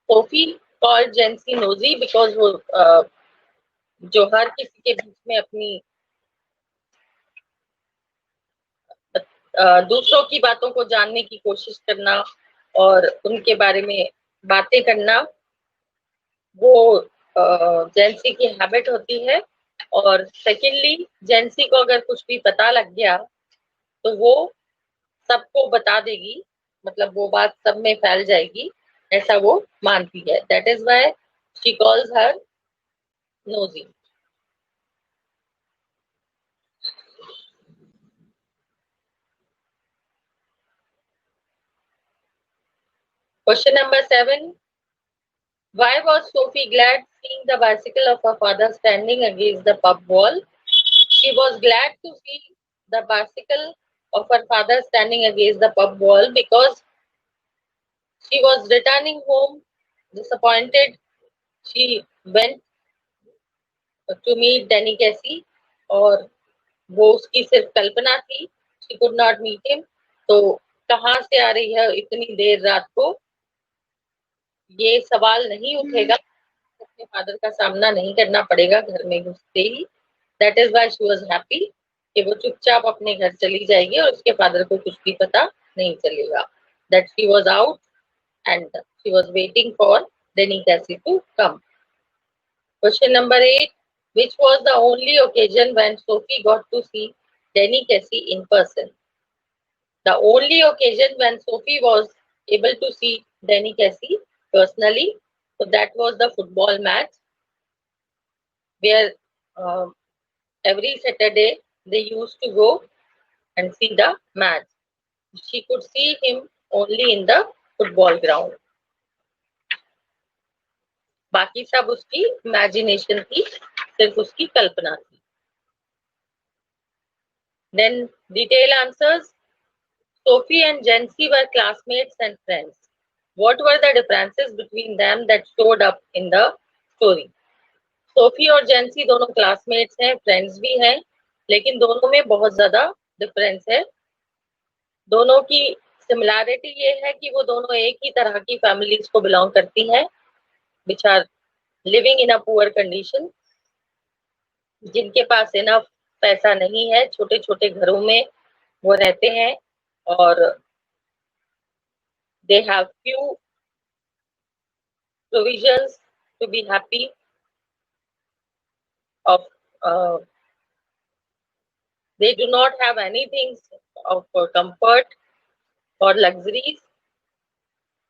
Sophie called जेंसी nosy because वो जो हर किसी के बीच में अपनी दूसरों की बातों को जानने की कोशिश करना और उनके बारे में बातें करना, वो जेंसी की हैबिट होती है। और सेकेंडली, जेंसी को अगर कुछ भी पता लग गया तो वो सबको बता देगी, मतलब वो बात सब में फैल जाएगी, ऐसा वो मानती है। That is why she calls her nosy. Question number 7, why was Sophie glad seeing the bicycle of her father standing against the pub wall? She was glad to see the bicycle of her father standing against the pub wall because she was returning home disappointed. She went to meet Danny Casey और वो उसकी सिर्फ कल्पना थी। She could not meet him। तो कहाँ से आ रही है इतनी देर रात को, ये सवाल नहीं उठेगा, अपने फादर का सामना नहीं करना पड़ेगा घर में घुसते ही। That is why she was happy कि वो चुपचाप अपने घर चली जाएगी और उसके फादर को कुछ भी पता नहीं चलेगा। That she was out and she was waiting for Danny Casey to come. Question number 8, which was the only occasion when Sophie got to see Danny Casey in person? The only occasion when Sophie was able to see Danny Casey personally, so that was the football match where uh, every Saturday they used to go and see the match. She could see him only in the football ground. बाकी सब उसकी imagination थी, सिर्फ उसकी कल्पना थी। Then detail answers. Sophie and Jency were classmates and friends. What were the differences between them that showed up in the story? Sophie और जेंसी दोनों classmates हैं, फ्रेंड्स भी हैं, लेकिन दोनों में बहुत ज्यादा डिफरेंस है। दोनों की सिमिलैरिटी ये है कि वो दोनों एक ही तरह की फैमिलीज को बिलोंग करती हैं, which are living in a poor condition, जिनके पास इनफ पैसा नहीं है, छोटे छोटे घरों में वो रहते हैं और they have few provisions to be happy of they do not have anything of comfort or luxuries।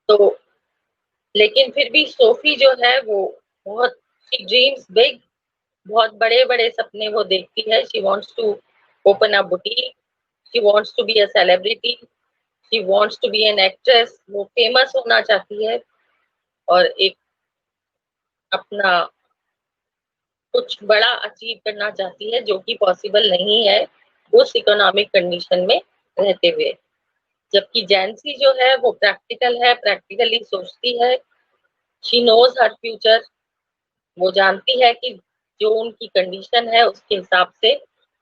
तो लेकिन फिर भी सोफी जो है वो बहुत, शी ड्रीम्स बिग, बहुत बड़े बड़े सपने वो देखती है। She wants to open a boutique, she wants to be a celebrity, she wants to be an actress. वो फेमस होना चाहती है और एक अपना कुछ बड़ा अचीव करना चाहती है, जो कि पॉसिबल नहीं है उस इकोनॉमिक कंडीशन में रहते हुए। जबकि जैनसी जो है वो प्रैक्टिकल है, प्रैक्टिकली सोचती है। शी नोज हर फ्यूचर, वो जानती है कि जो उनकी कंडीशन है उसके हिसाब से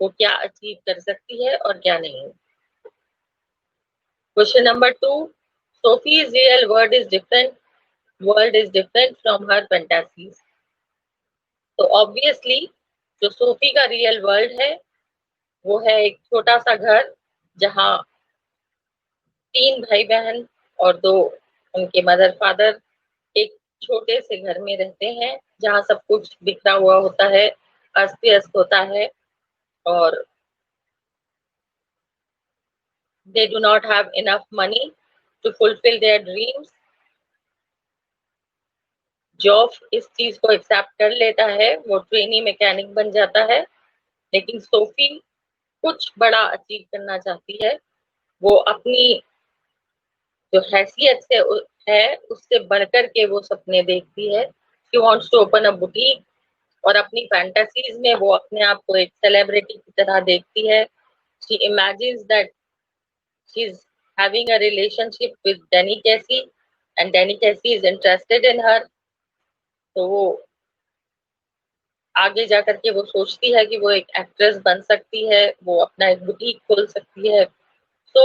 वो क्या अचीव कर सकती है और क्या नहीं। Question number 2, Sophie's real world is different from her fantasies. तो ऑब्वियसली जो सोफी का रियल वर्ल्ड है वो है एक छोटा सा घर, जहाँ 3 भाई बहन और 2 उनके मदर फादर एक छोटे से घर में रहते हैं, जहाँ सब कुछ बिखरा हुआ होता है, अस्त व्यस्त होता है और they do not have enough money to fulfill their dreams। Job इस चीज को एक्सेप्ट कर लेता है, वो ट्रेनी मैकेनिक बन जाता है। लेकिन सोफी कुछ बड़ा अचीव करना चाहती है, वो अपनी जो हैसियत से है उससे बढ़कर के वो सपने देखती है। She wants to open a boutique और अपनी फैंटेसीज में वो अपने आप को एक सेलिब्रिटी की तरह देखती है। She imagines that she is having a relationship with Danny Casey and डेनी कैसी इज इंटरेस्टेड इन हर। तो वो आगे जाकर के वो सोचती है कि वो एक एक्ट्रेस बन सकती है, वो अपना एक बुटीक खोल सकती है। So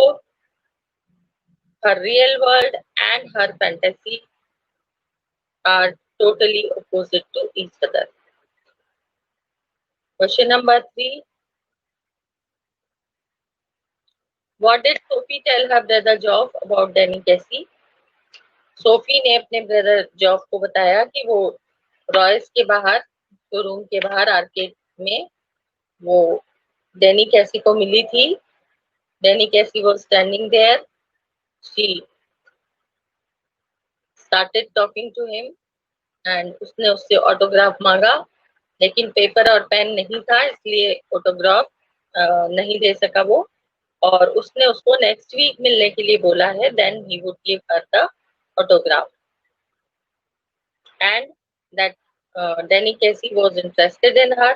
her real world and her fantasy are totally opposite to each other. Question number 3. What did Sophie tell her brother Geoff about Danny Casey? Sophie ने अपने ब्रदर जॉफ को बताया कि वो रॉयस के बाहर, शोरूम के बाहर आर्केड में वो डैनी कैसी को मिली थी. Danny Casey was standing there. She started talking to him and उसने उससे ऑटोग्राफ मांगा, लेकिन पेपर और पेन नहीं था, इसलिए ऑटोग्राफ नहीं दे सका वो. और उसने उसको नेक्स्ट वीक मिलने के लिए बोला है. Then he would give her the autograph and that Danny Casey was interested in her.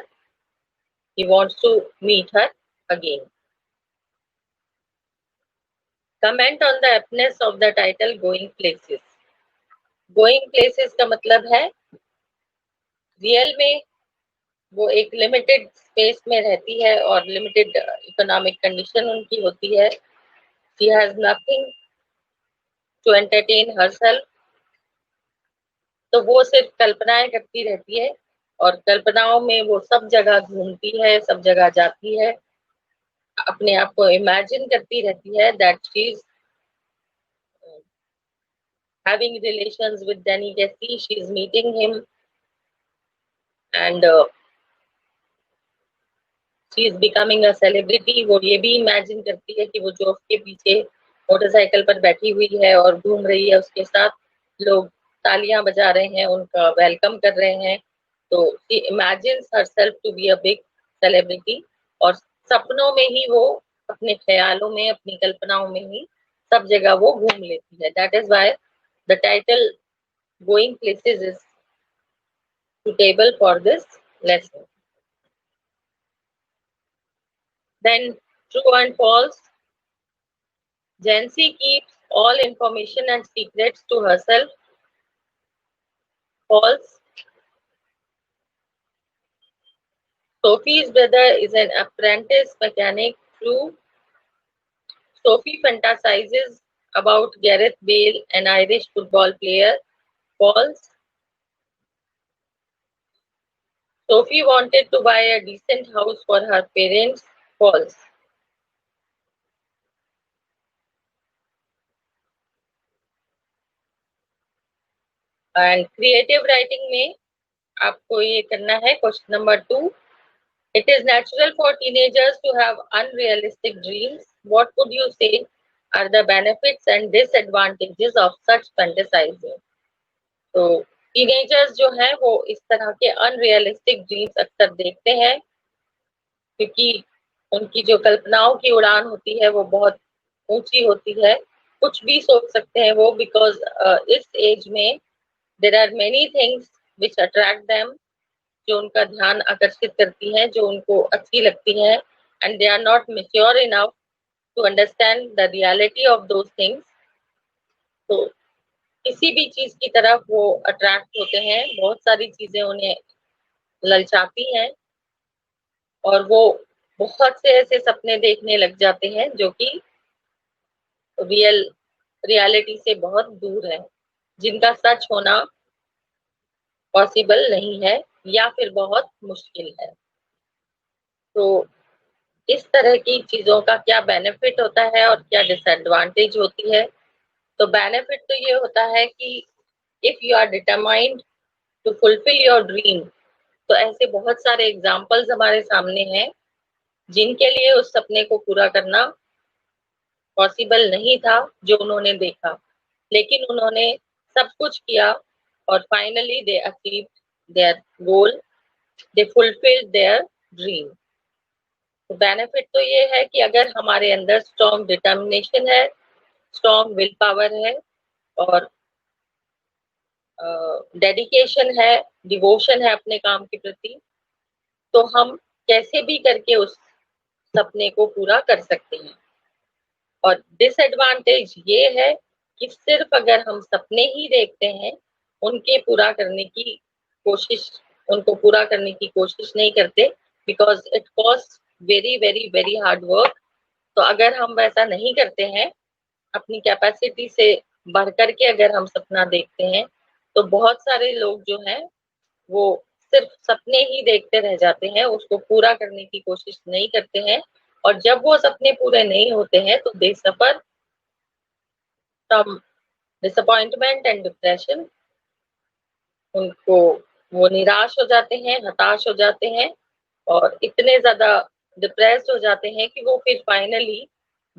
He wants to meet her again. Comment on the aptness of the title Going Places. Going Places का मतलब है real में वो एक limited space में रहती है और लिमिटेड इकोनॉमिक कंडीशन उनकी होती है. She has nothing to entertain herself. तो वो सिर्फ कल्पनाएं करती रहती है और कल्पनाओं में वो सब जगह घूमती है, सब जगह जाती है, अपने आप को इमेजिन करती रहती है that she is having relations with Danny Casey, she is meeting him and she is becoming a celebrity. वो ये भी इमेजिन करती है कि वो जोफ के पीछे मोटरसाइकिल पर बैठी हुई है और घूम रही है उसके साथ, लोग तालियां बजा रहे हैं, उनका वेलकम कर रहे हैं. तो she imagines herself to be a big celebrity और सपनों में ही वो, अपने ख्यालों में, अपनी कल्पनाओं में ही सब जगह वो घूम लेती है. That is why the title Going Places is suitable for this lesson. Then true and false. Jancy keeps all information and secrets to herself. False. Sophie's brother is an apprentice mechanic. True. Sophie fantasizes about Gareth Bale, an Irish football player. False. Sophie wanted to buy a decent house for her parents. False. And creative writing में आपको ये करना है. Question number 2. It is natural for teenagers to have unrealistic dreams. What would you say are the benefits and disadvantages of such fantasizing? तो teenagers जो हैं वो इस तरह के अनरियलिस्टिक ड्रीम्स अक्सर देखते हैं क्योंकि उनकी जो कल्पनाओं की उड़ान होती है वो बहुत ऊंची होती है. कुछ भी सोच सकते हैं वो, बिकॉज इस एज में there are many things which attract them, जो उनका ध्यान आकर्षित करती हैं, जो उनको अच्छी लगती हैं, and they are not mature enough to understand the reality of those things. तो किसी भी चीज की तरफ वो अट्रैक्ट होते हैं, बहुत सारी चीजें उन्हें ललचाती हैं और वो बहुत से ऐसे सपने देखने लग जाते हैं जो कि रियलिटी से बहुत दूर है, जिनका सच होना पॉसिबल नहीं है या फिर बहुत मुश्किल है. तो इस तरह की चीजों का क्या बेनिफिट होता है और क्या डिसएडवांटेज होती है. तो बेनिफिट तो ये होता है कि if you are determined to fulfil your dream, तो ऐसे बहुत सारे एग्जाम्पल्स हमारे सामने हैं जिनके लिए उस सपने को पूरा करना पॉसिबल नहीं था जो उन्होंने देखा, लेकिन उन्होंने सब कुछ किया और finally they achieve their goal, they fulfilled their dream. तो बेनिफिट तो ये है कि अगर हमारे अंदर स्ट्रॉन्ग डिटर्मिनेशन है, स्ट्रॉन्ग विल पावर है और डेडिकेशन है, डिवोशन है अपने काम के प्रति, तो हम कैसे भी करके उस सपने को पूरा कर सकते हैं. और डिसएडवांटेज ये है कि सिर्फ अगर हम सपने ही देखते हैं, उनको पूरा करने की कोशिश नहीं करते, because it cost very very very hard work. तो अगर हम वैसा नहीं करते हैं, अपनी कैपेसिटी से बढ़ करके अगर हम सपना देखते हैं, तो बहुत सारे लोग जो हैं वो सिर्फ सपने ही देखते रह जाते हैं, उसको पूरा करने की कोशिश नहीं करते हैं, और जब वो सपने पूरे नहीं होते हैं तो they suffer from disappointment and depression. उनको वो निराश हो जाते हैं, हताश हो जाते हैं, और इतने ज्यादा डिप्रेस्ड हो जाते हैं कि वो फिर फाइनली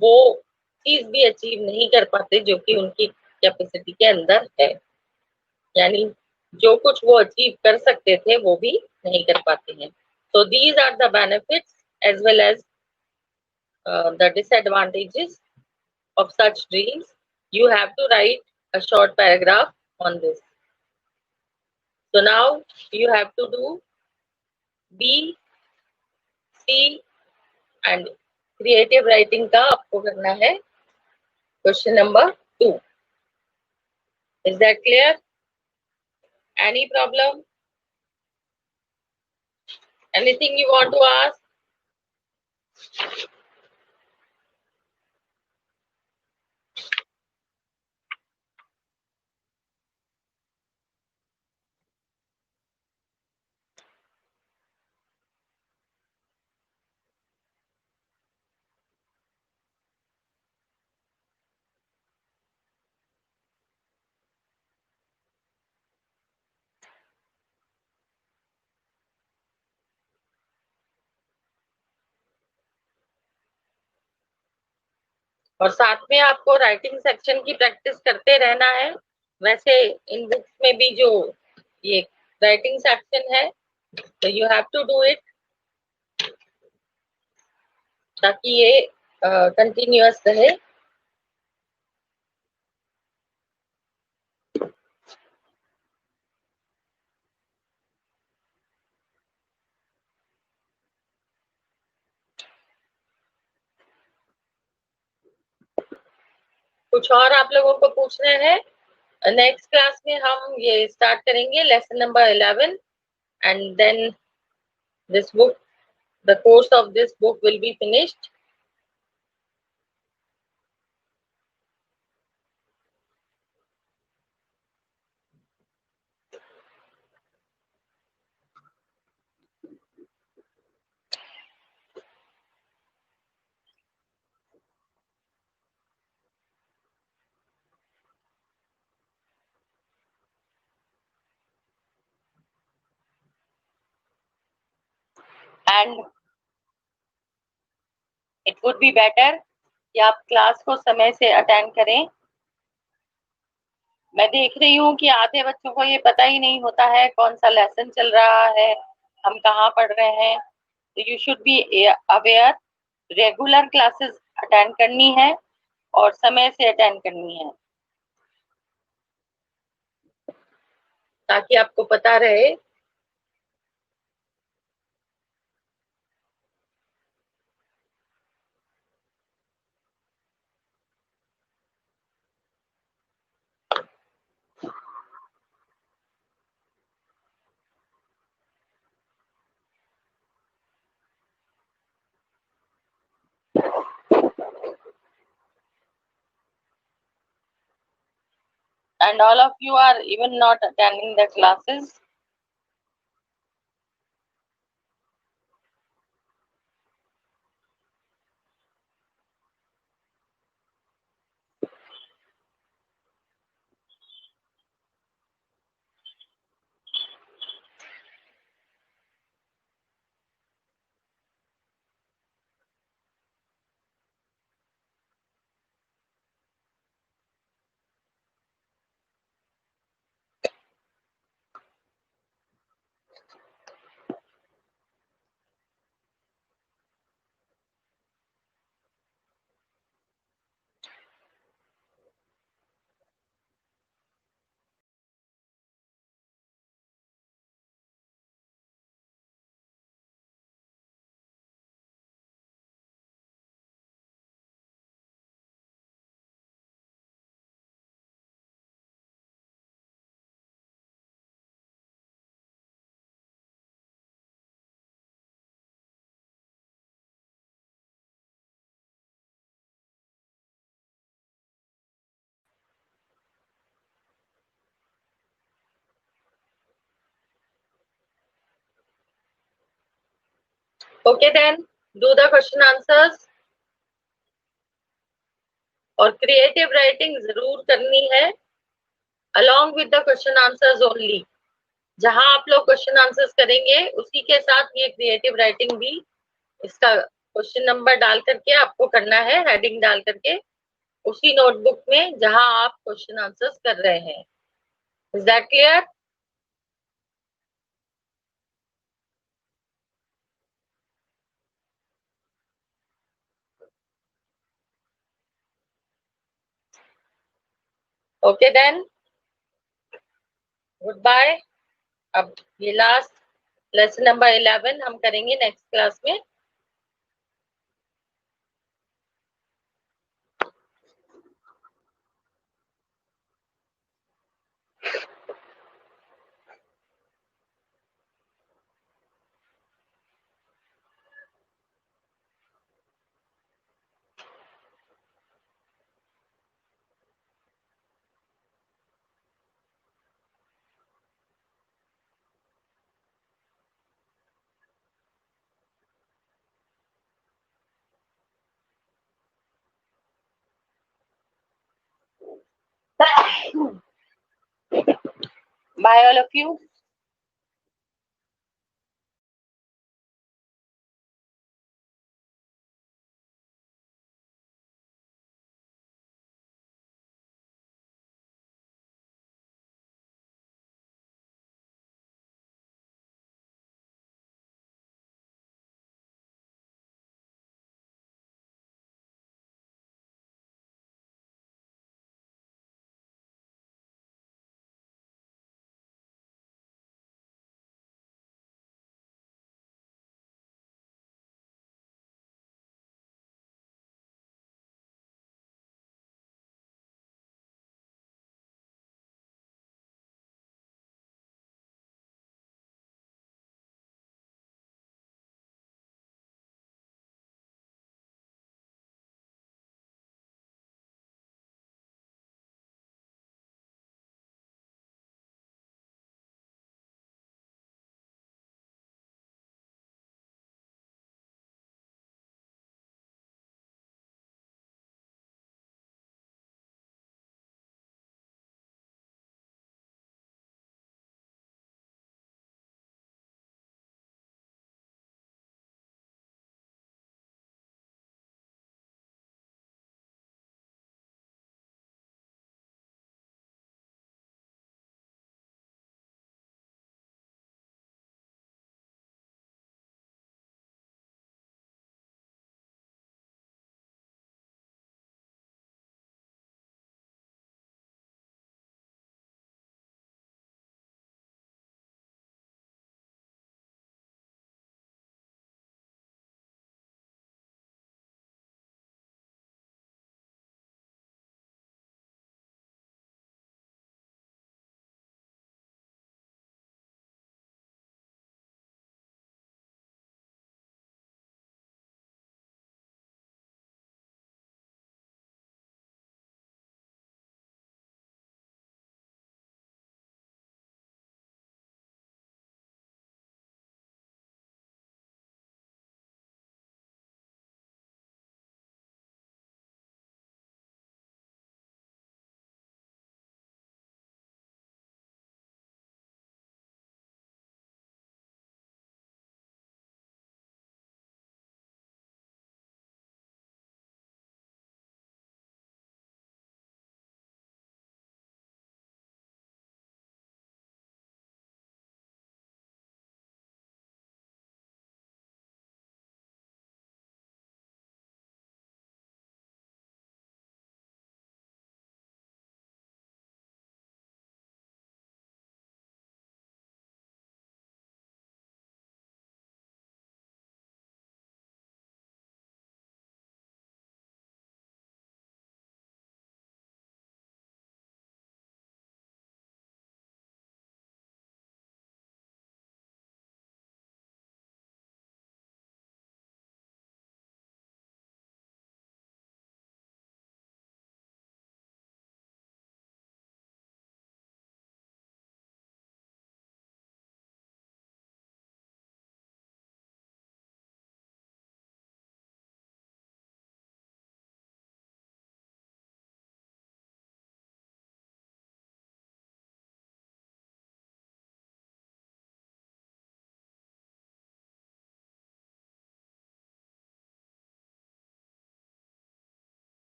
वो चीज भी अचीव नहीं कर पाते जो कि उनकी कैपेसिटी के अंदर है। यानी जो कुछ वो अचीव कर सकते थे वो भी नहीं कर पाते हैं। So these are the benefits as well as the disadvantages of such dreams. You have to write a short paragraph on this. So now you have to do B, C and creative writing का आपको करना है question number 2. Is that clear? Any problem? Anything you want to ask? और साथ में आपको writing section की practice करते रहना है। वैसे इन बुक्स में भी जो ये राइटिंग सेक्शन है तो you have to do it ताकि ये कंटिन्यूअस रहे। कुछ और आप लोगों को पूछना है? नेक्स्ट क्लास में हम ये स्टार्ट करेंगे lesson number 11 and then this book the course of this book will be finished. And it would be better कि आप क्लास को समय से अटेंड करें। मैं देख रही हूँ कि आधे बच्चों को ये पता ही नहीं होता है कौन सा लेसन चल रहा है, हम कहाँ पढ़ रहे हैं। तो you should be aware, regular classes attend करनी है और समय से अटेंड करनी है ताकि आपको पता रहे। And all of you are even not attending the classes. Okay, then do the question answers. और क्रिएटिव राइटिंग जरूर करनी है along with the question answers only. जहां आप लोग क्वेश्चन आंसर्स करेंगे उसी के साथ ये क्रिएटिव राइटिंग भी, इसका क्वेश्चन नंबर डाल करके आपको करना है, हेडिंग डाल करके उसी नोटबुक में जहां आप क्वेश्चन आंसर्स कर रहे हैं. Is that clear? Okay then, goodbye. अब ये लास्ट लेसन नंबर 11 हम करेंगे नेक्स्ट क्लास में. Bye all of you.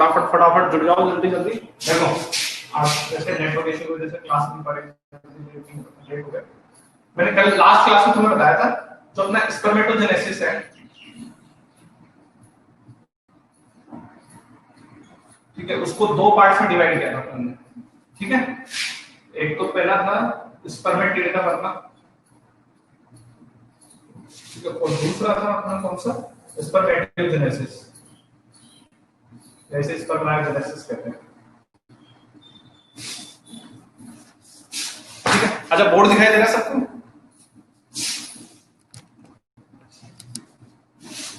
फटाफट फटाफट जुड़ जाओ जल्दी जल्दी। देखो आप जैसे नेटवर्क इशू की वजह से क्लास नहीं पढ़े, लेट हो गए। मैंने कल लास्ट क्लास में तुम्हें बताया था जो अपना स्पर्मेटोजेनेसिस है, ठीक है, उसको दो पार्ट में डिवाइड किया था अपन ने, ठीक है। एक तो पहला था स्पर्मेटिड का बनना, ठीक है, और दूसरा था अपना कौन सा, स्पर्मेटोजेनेसिस, जैसे स्पर्मेटोजेनेसिस कहते हैं, ठीक है। अच्छा बोर्ड दिखाई दे रहा है सबको?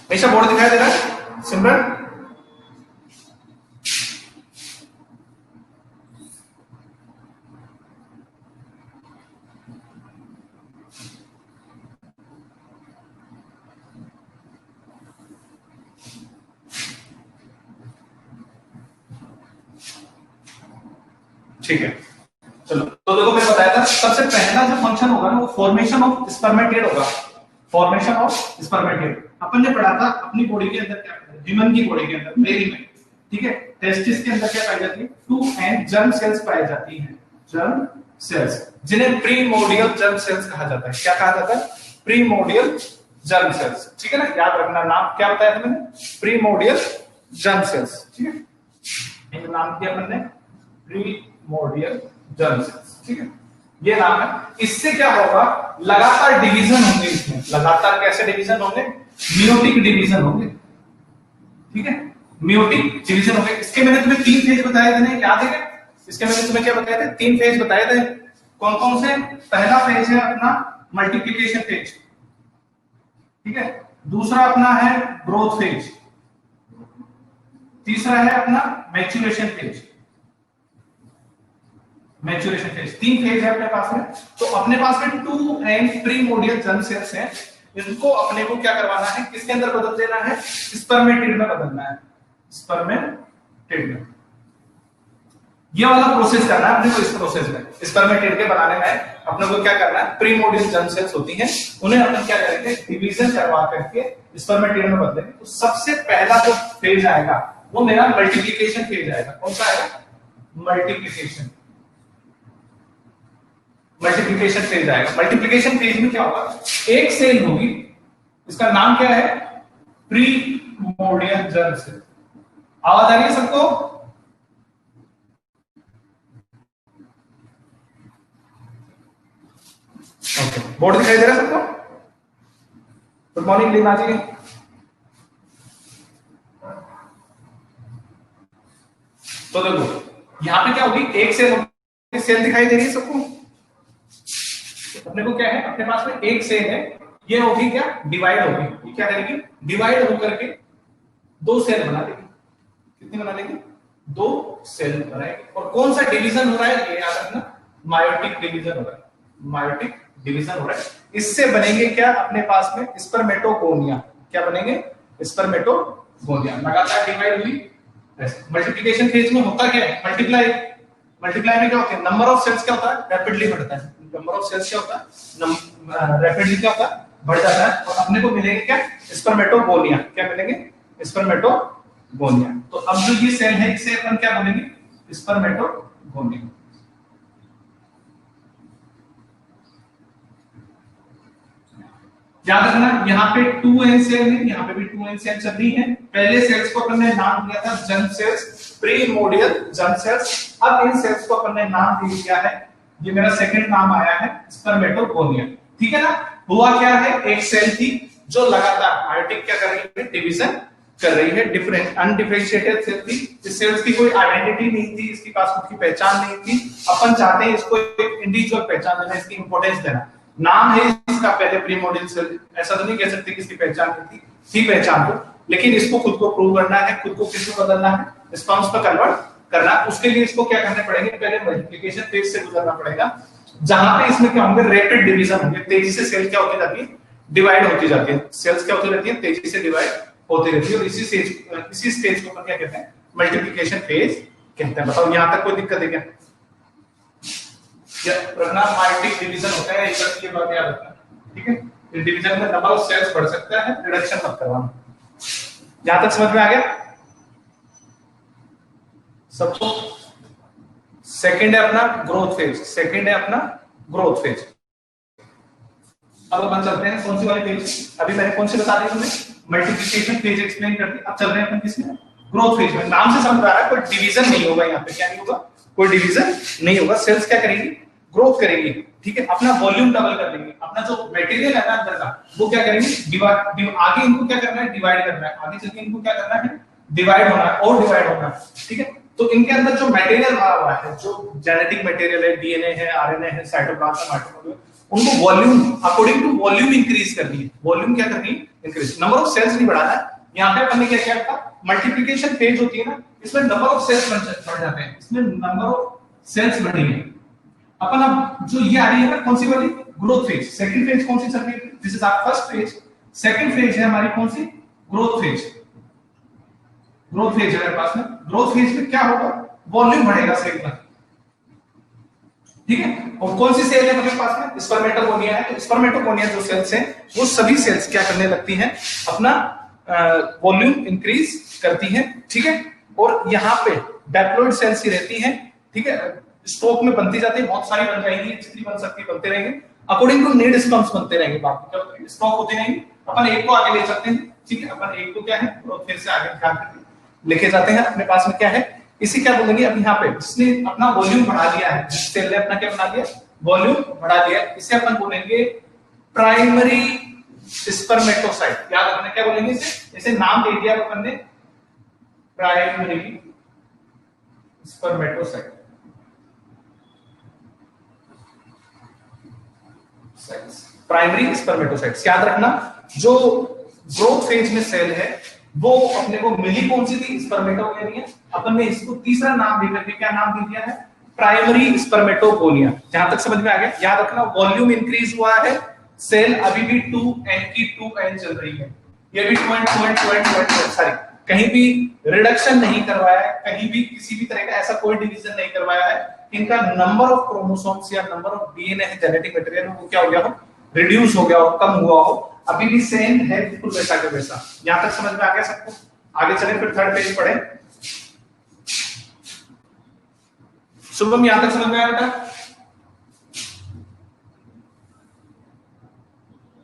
हमेशा बोर्ड दिखाई दे रहा है सिमरन? ठीक है, चलो तो देखो मैं बताया था सबसे पहला जो फंक्शन होगा ना वो फॉर्मेशन ऑफ स्पर्मेटिड होगा, फॉर्मेशन ऑफ स्पर्मेटिड। अपन ने पढ़ा था अपनी बॉडी के अंदर क्या होता है, ह्यूमन की बॉडी के अंदर, मेरी में, ठीक है, टेस्टिस के अंदर क्या पाई जाती है, 2 एंड जर्म सेल्स पाई जाती हैं, जर्म सेल्स, जिन्हें प्रीमोर्डियल जर्म सेल्स कहा जाता है। क्या कहा जाता है? प्रीमोर्डियल जर्म सेल्स, ठीक है ना, याद रखना। नाम क्या बताया था मैंने? प्रीमोर्डियल जर्म सेल्स, ठीक है, इनका नाम दिया मैंने प्रीमोर्डियल जर्म सेल्स, ठीक है, ये नाम है। इससे क्या होगा, लगातार डिवीजन होंगे इसमें, लगातार कैसे डिवीजन होंगे, मियोटिक डिवीजन होंगे, ठीक है, मियोटिक डिवीजन होंगे। इसके मैंने तुम्हें 3 फेज बताए थे ना, याद है क्या? इसके मैंने तुम्हें क्या बताए थे? 3 फेज बताए थे। कौन कौन से? पहला फेज है अपना मल्टीप्लिकेशन फेज, ठीक है, दूसरा अपना है ग्रोथ फेज, तीसरा है अपना maturation phase, maturation phase. 3 phase है अपने पास में। तो अपने पास में 2 एंड प्रीमोर्डियल जर्म सेल्स हैं, इनको अपने को क्या करवाना है, किसके अंदर बदल देना है, स्पर्मेटिड में बदलना है, स्पर्मेटिड में। ये वाला प्रोसेस करना है अपने को। इस प्रोसेस में स्पर्मेटिड के बनाने में अपने को क्या करना है, प्रीमोर्डियल जर्म सेल्स होती हैं, उन्हें अपन क्या करेंगे, डिवीजन करवा करके स्पर्मेटिड में बदलेंगे। तो सबसे पहला जो फेज आएगा वो मेरा मल्टीप्लिकेशन फेज आएगा। कौन सा आएगा? मल्टीप्लिकेशन, मल्टीप्लिकेशन फेज आएगा। मल्टीप्लिकेशन फेज में क्या होगा, एक सेल होगी, इसका नाम क्या है, प्रीमोर्डियल जर्म सेल। आवाज आ रही है सबको? ओके, बोर्ड दिखाई दे रहा है सबको? गुड मॉर्निंग लीना जी। तो देखो यहां पे क्या होगी, एक सेल होगी, सेल दिखाई दे रही है सबको? अपने को क्या है, अपने पास में एक सेल है, ये होगी क्या, डिवाइड होगी। ये क्या करेगी, डिवाइड होकर के 2 सेल बना देगी। कितनी बना देगी? 2 सेल बनाएगी। और कौन सा डिवीजन हो रहा है, ये याद रखना, मायोटिक डिवीजन हो रहा है, मायोटिक डिवीजन हो रहा है। इससे बनेंगे क्या अपने पास में, स्पर्मेटोगोनिया। क्या बनेंगे? स्पर्मेटोगोनिया। लगातार डिवाइड हुई। मल्टीप्लिकेशन फेज में होता क्या है, मल्टीप्लाई, मल्टीप्लाई में क्या होता है, नंबर ऑफ सेल्स क्या होता है, रैपिडली बढ़ता है। नंबर ऑफ सेल्स क्या होता है, रैपिडली क्या होता है, बढ़ जाता है। और अपने को मिलेंगे क्या, स्पर्मेटोगोनिया। क्या मिलेंगे? स्पर्मेटोगोनिया। तो अब जो ये सेल है इसे अपन क्या बोलेंगे, स्पर्मेटोगोनिया। याद रखना यहाँ पे 2n सेल है, यहाँ पे भी 2n सेल चल रही है। पहले सेल्स को अपन ने नाम दिया था germ cells, primordial germ cells. अब इन सेल्स को अपन ने नाम दे दिया है, ये मेरा सेकंड नाम आया है, स्पर्मेटोगोनिया, ठीक है ना। हुआ क्या है, एक सेल थी जो लगातार मायोटिक क्या कर रही है, डिवीजन कर रही है, डिफरेंट अनडिफरेंशिएटेड सेल थी। इस सेल्स की कोई आइडेंटिटी नहीं थी, इसके पास खुद की पहचान नहीं थी। अपन चाहते हैं इसको एक इंडिविजुअल पहचान देना, इसकी इंपॉर्टेंस देना। नाम है इसका पहले प्रीमोर्डियल सेल, ऐसा तो नहीं कह सकते कि इसकी पहचान नहीं थी पहचान तो, लेकिन इसको खुद को प्रूव करना है, खुद को किसमें बदलना है, रिस्पांस पर कन्वर्ट करना है। उसके लिए इसको क्या करने पड़ेंगे, पहले मल्टीप्लिकेशन फेज से गुजरना पड़ेगा, जहां पे इसमें क्या होंगे, रैपिड डिवीजन होंगे। तेजी से सेल क्या होती जाती है, डिवाइड होती जाती है। सेल्स क्या होती रहती है, तेजी से डिवाइड होती रहती है। और इसी स्टेज को अपन क्या कहते हैं, मल्टीप्लिकेशन फेज कहते हैं। बताओ यहां तक कोई दिक्कत है क्या? रखना मायोटिक डिवीजन होता है, ये बात याद रखना, ठीक है। इस डिवीजन में नंबर ऑफ सेल्स बढ़ सकता है, रिडक्शन मत करवाना। यहां तक समझ में आ गया? सबको सेकंड है अपना ग्रोथ फेज, सेकंड है अपना ग्रोथ फेज। अब अपन चलते हैं कौन सी वाली पेज, अभी मैंने कौन सी बता दी तुम्हें, मल्टीप्लिकेशन पेज एक्सप्लेन कर दी। अब चल रहे हैं अपन किसमें, ग्रोथ फेज में। नाम से समझ आ रहा है कोई डिवीजन नहीं होगा यहाँ पे, क्या नहीं होगा, कोई डिवीजन नहीं होगा। सेल्स क्या करेंगी, ग्रोथ करेंगी, ठीक है, अपना वॉल्यूम डबल कर देंगे, अपना जो मटेरियल है ना अंदर का वो क्या करेंगे, डिवाइड, आगे इनको क्या करना है, डिवाइड करना है, आगे चलके इनको क्या करना है, डिवाइड होना है और डिवाइड होना है, ठीक है। तो इनके अंदर जो मटेरियल भरा हुआ है, जो जेनेटिक मटेरियल है, डीएनए है, आरएनए है, साइटोप्लाज्म, माइटोकॉन्ड्रिया, उनको volume according to volume increase करनी है। वॉल्यूम क्या करनी है, इंक्रीज। नंबर ऑफ सेल्स नहीं बढ़ाना है। यहाँ पे अपन ने क्या किया था, मल्टीप्लिकेशन फेज होती है ना, इसमें नंबर ऑफ सेल्स बढ़ जाते हैं, इसमें नंबर ऑफ सेल्स बढ़ेंगे। अपन अब जो ये आ रही है ना कौन सी वाली, ग्रोथ फेज। सेकंड फेज कौन सी चल रही है, this is our first phase. Second phase है हमारी कौन सी, ग्रोथ फेज। ग्रोथ फेज है मेरे पास में। ग्रोथ फेज में क्या होगा, वॉल्यूम बढ़ेगा सेल का, ठीक है। और कौन सी सेल है मेरे पास में, स्पर्मेटोगोनिया है। तो स्पर्मेटोगोनिया जो सेल्स हैं वो सभी सेल्स क्या करने लगती हैं, अपना वॉल्यूम इंक्रीज करती हैं, ठीक है। और यहाँ पे डैप्लॉइड सेल्स ही रहती हैं, ठीक है, स्टॉक में बनती जाती है, बहुत सारी बन जाएंगी, जितनी बन सकती बनते रहेंगे, अकॉर्डिंग टू नीड स्पम्स बनते रहेंगे, बाकी स्टॉक होते रहेंगे। अपन एक को आगे ले सकते हैं, ठीक है, अपन एक को क्या है फिर से आगे ध्यान लेके जाते हैं। अपने पास में क्या है, इसे क्या बोलेंगे, अब यहाँ पे जिसने अपना वॉल्यूम बढ़ा दिया है, सेल ने अपना क्या बना दिया, वॉल्यूम बढ़ा दिया, इसे अपन बोलेंगे प्राइमरी स्पर्मेटोसाइट। याद रखना क्या बोलेंगे इसे, इसे नाम दे दिया अपन ने प्राइमरी स्पर्मेटोसाइट। Primary spermatocytes. याद रखना जो ग्रोथ फेज में सेल है वो अपने को मिली कौन सी थी, स्पर्मेटोगोनिया। अपन ने इसको तीसरा नाम दे करके क्या नाम दे दिया है, प्राइमरी स्पर्मेटोगोनिया। जहां तक समझ में आ गया, याद रखना वॉल्यूम इंक्रीज हुआ है, सेल अभी भी 2n की 2n चल रही है, ये भी 2n सॉरी, कहीं भी रिडक्शन नहीं करवाया है, कहीं भी किसी भी तरह का ऐसा कोई डिवीजन नहीं करवाया है। इनका नंबर ऑफ क्रोमोसोम्स या नंबर ऑफ डीएनए है, जेनेटिक मटेरियल वो क्या हो गया हो, रिड्यूस हो गया हो, कम हुआ हो, अभी भी सेम है, बिल्कुल वैसा के वैसा। यहां तक समझ में आ गया सबको। आगे चलें, फिर थर्ड पेज पढ़े। शुभम यहां तक समझ में आया बेटा?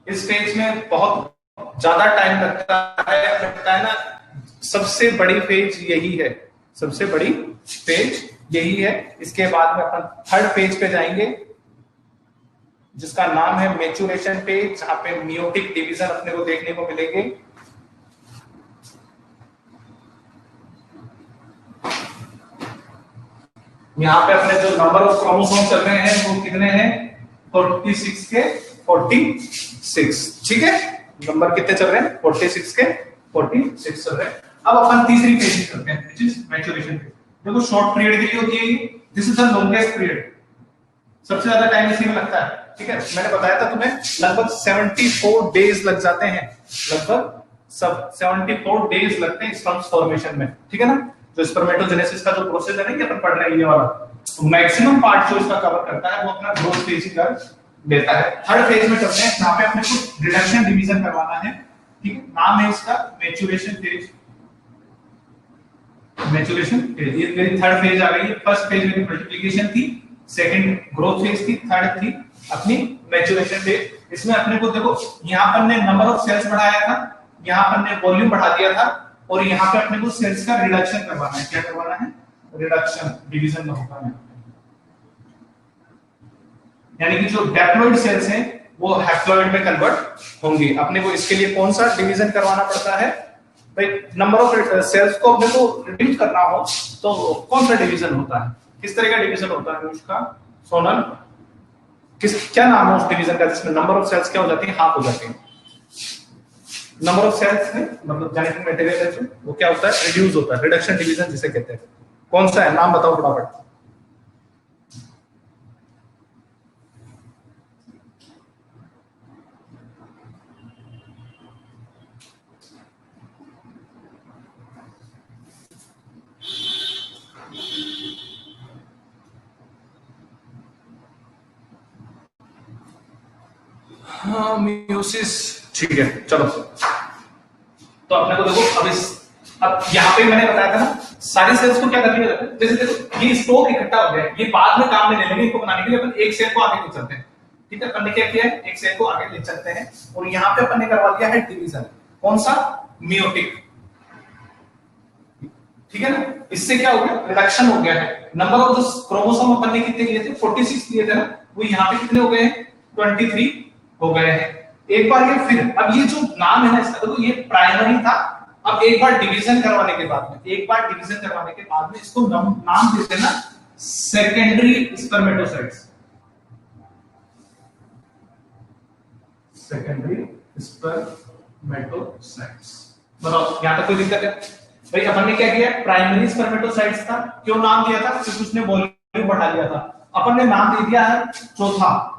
इस पेज में बहुत ज्यादा टाइम लगता है ना। सबसे बड़ी पेज यही है, सबसे बड़ी पेज यही है। इसके बाद में अपन थर्ड पेज पे जाएंगे जिसका नाम है मैच्योरेशन पेज, जहां पे मियोटिक डिवीजन अपने को देखने को मिलेंगे। यहाँ पे अपने जो नंबर ऑफ क्रोमोसोम चल रहे हैं वो कितने हैं, 46 के 46, ठीक है। नंबर कितने चल रहे हैं, 46 के 46 चल रहे हैं। अब अपन तीसरी पेज करते हैं, व्हिच इज मैच्योरेशन पेज। देखो शॉर्ट पीरियड के लिए होती है ये, this is the longest period, सबसे ज्यादा टाइम इसी में लगता है, ठीक है। मैंने बताया था तुम्हें लगभग 74 डेज लग जाते हैं, लगभग सब 74 डेज लगते हैं स्पर्म्स फॉर्मेशन में, ठीक है ना। जो स्पर्मेटोजेनेसिस का जो प्रोसेस है ना कि अपन पढ़ रहे हैं ये वाला, तो मैक्सिमम पार्ट जो इसका कवर करता है वो अपना ग्रोथ फेज ही कर देता है। थर्ड फेज में चलते हैं, यहाँ पे अपने को रिडक्शन डिवीजन करवाना है, ठीक है। नाम है इसका मैच्योरेशन फेज। मैच्योरेशन फेज, ये मेरी थर्ड फेज आ गई है। फर्स्ट फेज मेरी मल्टीप्लिकेशन थी, सेकंड ग्रोथ फेज थी, थर्ड थी अपनी मैच्योरेशन फेज। इसमें अपने को देखो यहाँ पर ने नंबर ऑफ सेल्स बढ़ाया था, यहाँ पर ने वॉल्यूम बढ़ा दिया था, और यहाँ पे अपने को सेल्स का रिडक्शन करवाना है। क्या करवाना है, रिडक्शन डिवीजन में होता है। यानी कि जो डैप्लॉइड सेल्स हैं वो हैप्लॉइड में कन्वर्ट होंगी। अपने को इसके लिए कौन सा डिवीजन करवाना पड़ता है भाई, नंबर ऑफ सेल्स को अपने को रिड्यूस करना हो तो कौन सा डिवीजन होता है, किस तरह का डिवीजन होता है उसका, सोनल क्या नाम है उस डिवीजन का जिसमें नंबर ऑफ सेल्स क्या हो जाती है, हाफ हो जाती है। नंबर ऑफ सेल्स में मतलब जेनेटिक मटेरियल है वो क्या होता है, रिड्यूस होता है, रिडक्शन डिवीजन जिसे कहते हैं। कौन सा है, नाम बताओ फटाफट। हाँ मियोसिस, ठीक है चलो। तो अपने को देखो अब यहाँ पे मैंने बताया था ना सारी सेल्स को क्या करनी है, जैसे देखो ये स्टॉक इकट्ठा हो गया, ये बाद में काम में ले लेंगे, इनको बनाने के लिए अपन एक सेल को आगे ले चलते हैं। ठीक है, अपन ने क्या किया है, एक सेल को आगे ले चलते हैं और यहाँ पे अपन ने करवा दिया है डिवीजन। कौन सा, मियोटिक। ठीक है ना, इससे क्या हो गया, रिडक्शन हो गया है। नंबर ऑफ जो क्रोमोसोम अपन ने कितने लिए थे, 46 लिए थे ना, वो यहाँ पे कितने हो गए हैं, 23 हो गए हैं। एक बार ये फिर, अब ये जो नाम है ना इसका, देखो ये प्राइमरी था, अब एक बार डिवीजन करवाने के बाद में, एक बार डिवीजन करवाने के बाद में इसको नाम देते हैं ना सेकेंडरी स्पर्मेटोसाइट्स। Secondary spermatocytes. बताओ यहां तक कोई दिक्कत है? भाई अपन ने क्या किया, प्राइमरी स्पर्मेटोसाइट्स था, क्यों नाम दिया था, क्योंकि उसने वॉल्यूम बढ़ा दिया था। अपन ने नाम दे दिया है चौथा,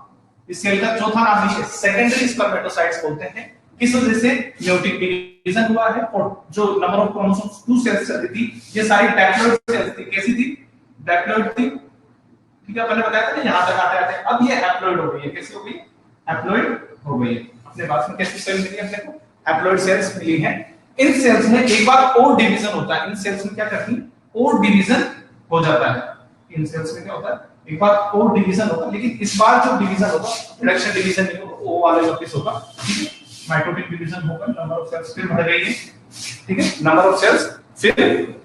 इस सेल का चौथा नाम नीचे सेकेंडरी स्पर्मेटोसाइट्स बोलते हैं। किस वजह से, म्योटिक डिवीजन हुआ है और जो नंबर ऑफ क्रोमोसोम्स 2 सेल्स चलती थी, ये सारी डैप्लॉइड सेल्स थी। कैसी थी, डैप्लॉइड थी। ठीक है, अपन ने बताया था ना यहां तक आते आते अब ये हैप्लॉइड हो गई है। कैसी हो गई, हैप्लॉइड हो गई है। अपने पास में कैसी सेल मिली अपने को, हैप्लॉइड सेल्स मिली हैं। इन सेल्स में एक बार और डिवीजन होता है, इन सेल्स में क्या करती है, और डिवीजन हो जाता है। इन सेल्स में क्या होता है, एक बार और डिवीजन होता है, लेकिन इस बार जो डिवीजन होगा रिडक्शन डिवीजन नहीं होगा, ओ वाले वापस होगा। ठीक है, माइटोटिक डिवीजन होगा, नंबर ऑफ सेल्स फिर बढ़ गई है। ठीक है, नंबर ऑफ सेल्स फिर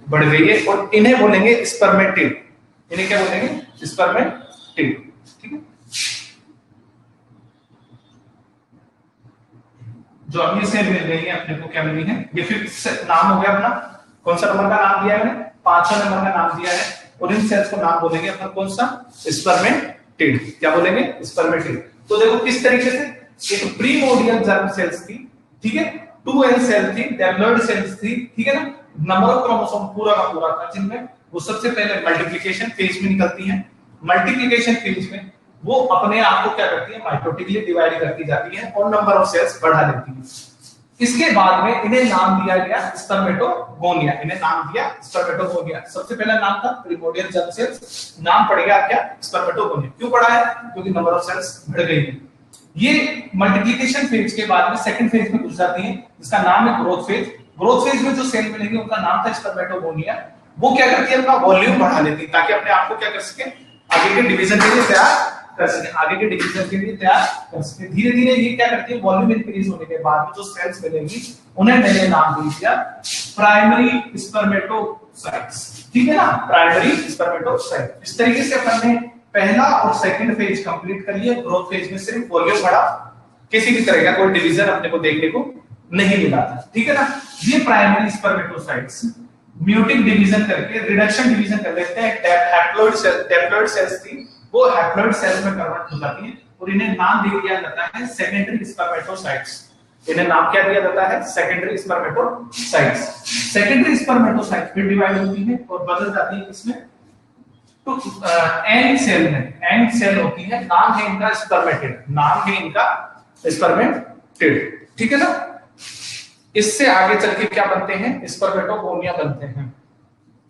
बढ़ गई है और इन्हें बोलेंगे स्पर्मेटिड। इन्हें क्या बोलेंगे, स्पर्मेटिड। ठीक है, जो अब ये सेल मिल गई है अपने को, क्या मिली है, ये फिर नाम हो गया अपना, कौन सा नंबर का नाम दिया है मैंने, 5वां नंबर का नाम दिया है और इन सेल्स को नाम बोलेंगे अपन कौन सा, स्पर्मेटिड। क्या बोलेंगे, स्पर्मेटिड। तो देखो किस तरीके से, एक प्रीमोर्डियल जर्म सेल्स थी, ठीक है, 2N सेल थी, डेप्लॉइड सेल्स थी, ठीक है ना, नंबर ऑफ क्रोमोसोम पूरा का पूरा था, जिनमें वो सबसे पहले मल्टीप्लिकेशन फेज में निकलती हैं। मल्टीप्लिकेशन फेज में वो अपने आप को क्या करती है, माइटोटिकली डिवाइड करती जाती है और नंबर ऑफ सेल्स बढ़ा देती है। इसके बाद में इन्हें नाम दिया गया स्पर्मेटोगोनिया। इन्हें नाम दिया स्पर्मेटोगोनिया। सबसे पहला नाम था प्रिमोर्डियल जर्म सेल्स, नाम पड़ गया क्या, स्पर्मेटोगोनिया। क्यों पड़ा है, क्योंकि नंबर ऑफ सेल्स बढ़ गई है। ये मल्टीप्लिकेशन फेज के बाद में सेकंड फेज में घुस जाती है, जिसका नाम है ग्रोथ फेज। ग्रोथ फेज में जो सेल मिलेंगे उनका नाम था स्पर्मेटोगोनिया। वो क्या करती है, अपना वॉल्यूम बढ़ा लेती है ताकि अपने आप को क्या कर सके, आगे के डिवीजन के लिए तैयार कर सके, आगे के डिवीजन के लिए तैयार कर सके। धीरे धीरे ये क्या करती है, वॉल्यूम इंक्रीज होने के बाद में जो सेल्स मिलेंगी उन्हें मैंने नाम दे दिया प्राइमरी स्पर्मेटोसाइट्स। ठीक है ना, प्राइमरी स्पर्मेटोसाइट। इस तरीके से अपन ने पहला और सेकंड फेज कंप्लीट कर लिया। ग्रोथ फेज में सिर्फ वॉल्यूम बढ़ा, किसी भी तरह का कोई डिवीजन अपने को देखने को नहीं मिला था। ठीक है ना, ये प्राइमरी स्पर्मेटोसाइट्स म्यूटिक डिवीजन करके रिडक्शन डिवीजन कर लेते हैं। हैप्लॉइड सेल्स थी, वो हैप्लॉइड सेल्स में कन्वर्ट हो जाती है और इन्हें नाम दे दिया जाता है सेकेंडरी स्पर्मेटोसाइट्स। इन्हें नाम क्या दिया जाता है, सेकेंडरी स्पर्मेटोसाइट्स। सेकेंडरी स्पर्मेटोसाइट्स फिर डिवाइड होती है और बदल जाती है इसमें तो एंड सेल में, एंड सेल होती है, नाम है इनका स्पर्मेटिड, नाम है इनका स्पर्मेटिड। ठीक है ना, इससे आगे चल के क्या बनते हैं, स्पर्मेटोगोनिया बनते हैं।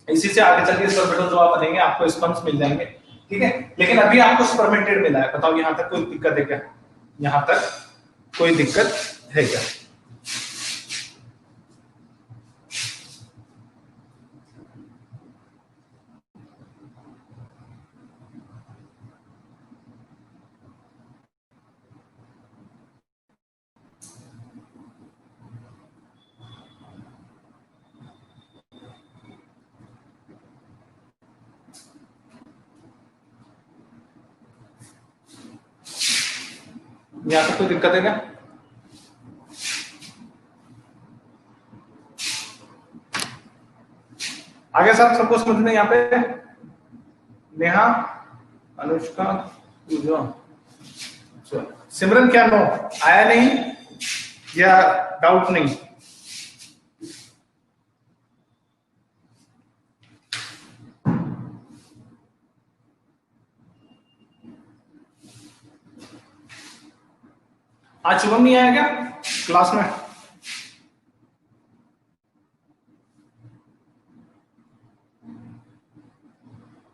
इसी से आगे चल के स्पर्मेटोजोआ बनेंगे, आपको स्पर्म्स मिल जाएंगे। ठीक है, लेकिन अभी आपको स्पर्मेटिड मिला है। बताओ यहां तक कोई दिक्कत है क्या, यहां तक कोई दिक्कत है क्या? यहां तक कोई दिक्कत है क्या? आगे सब सबको समझ में यहाँ पे, नेहा, अनुष्का, पूजा, सिमरन क्या नो आया नहीं या डाउट नहीं? आज शुभम नहीं आया क्या क्लास में?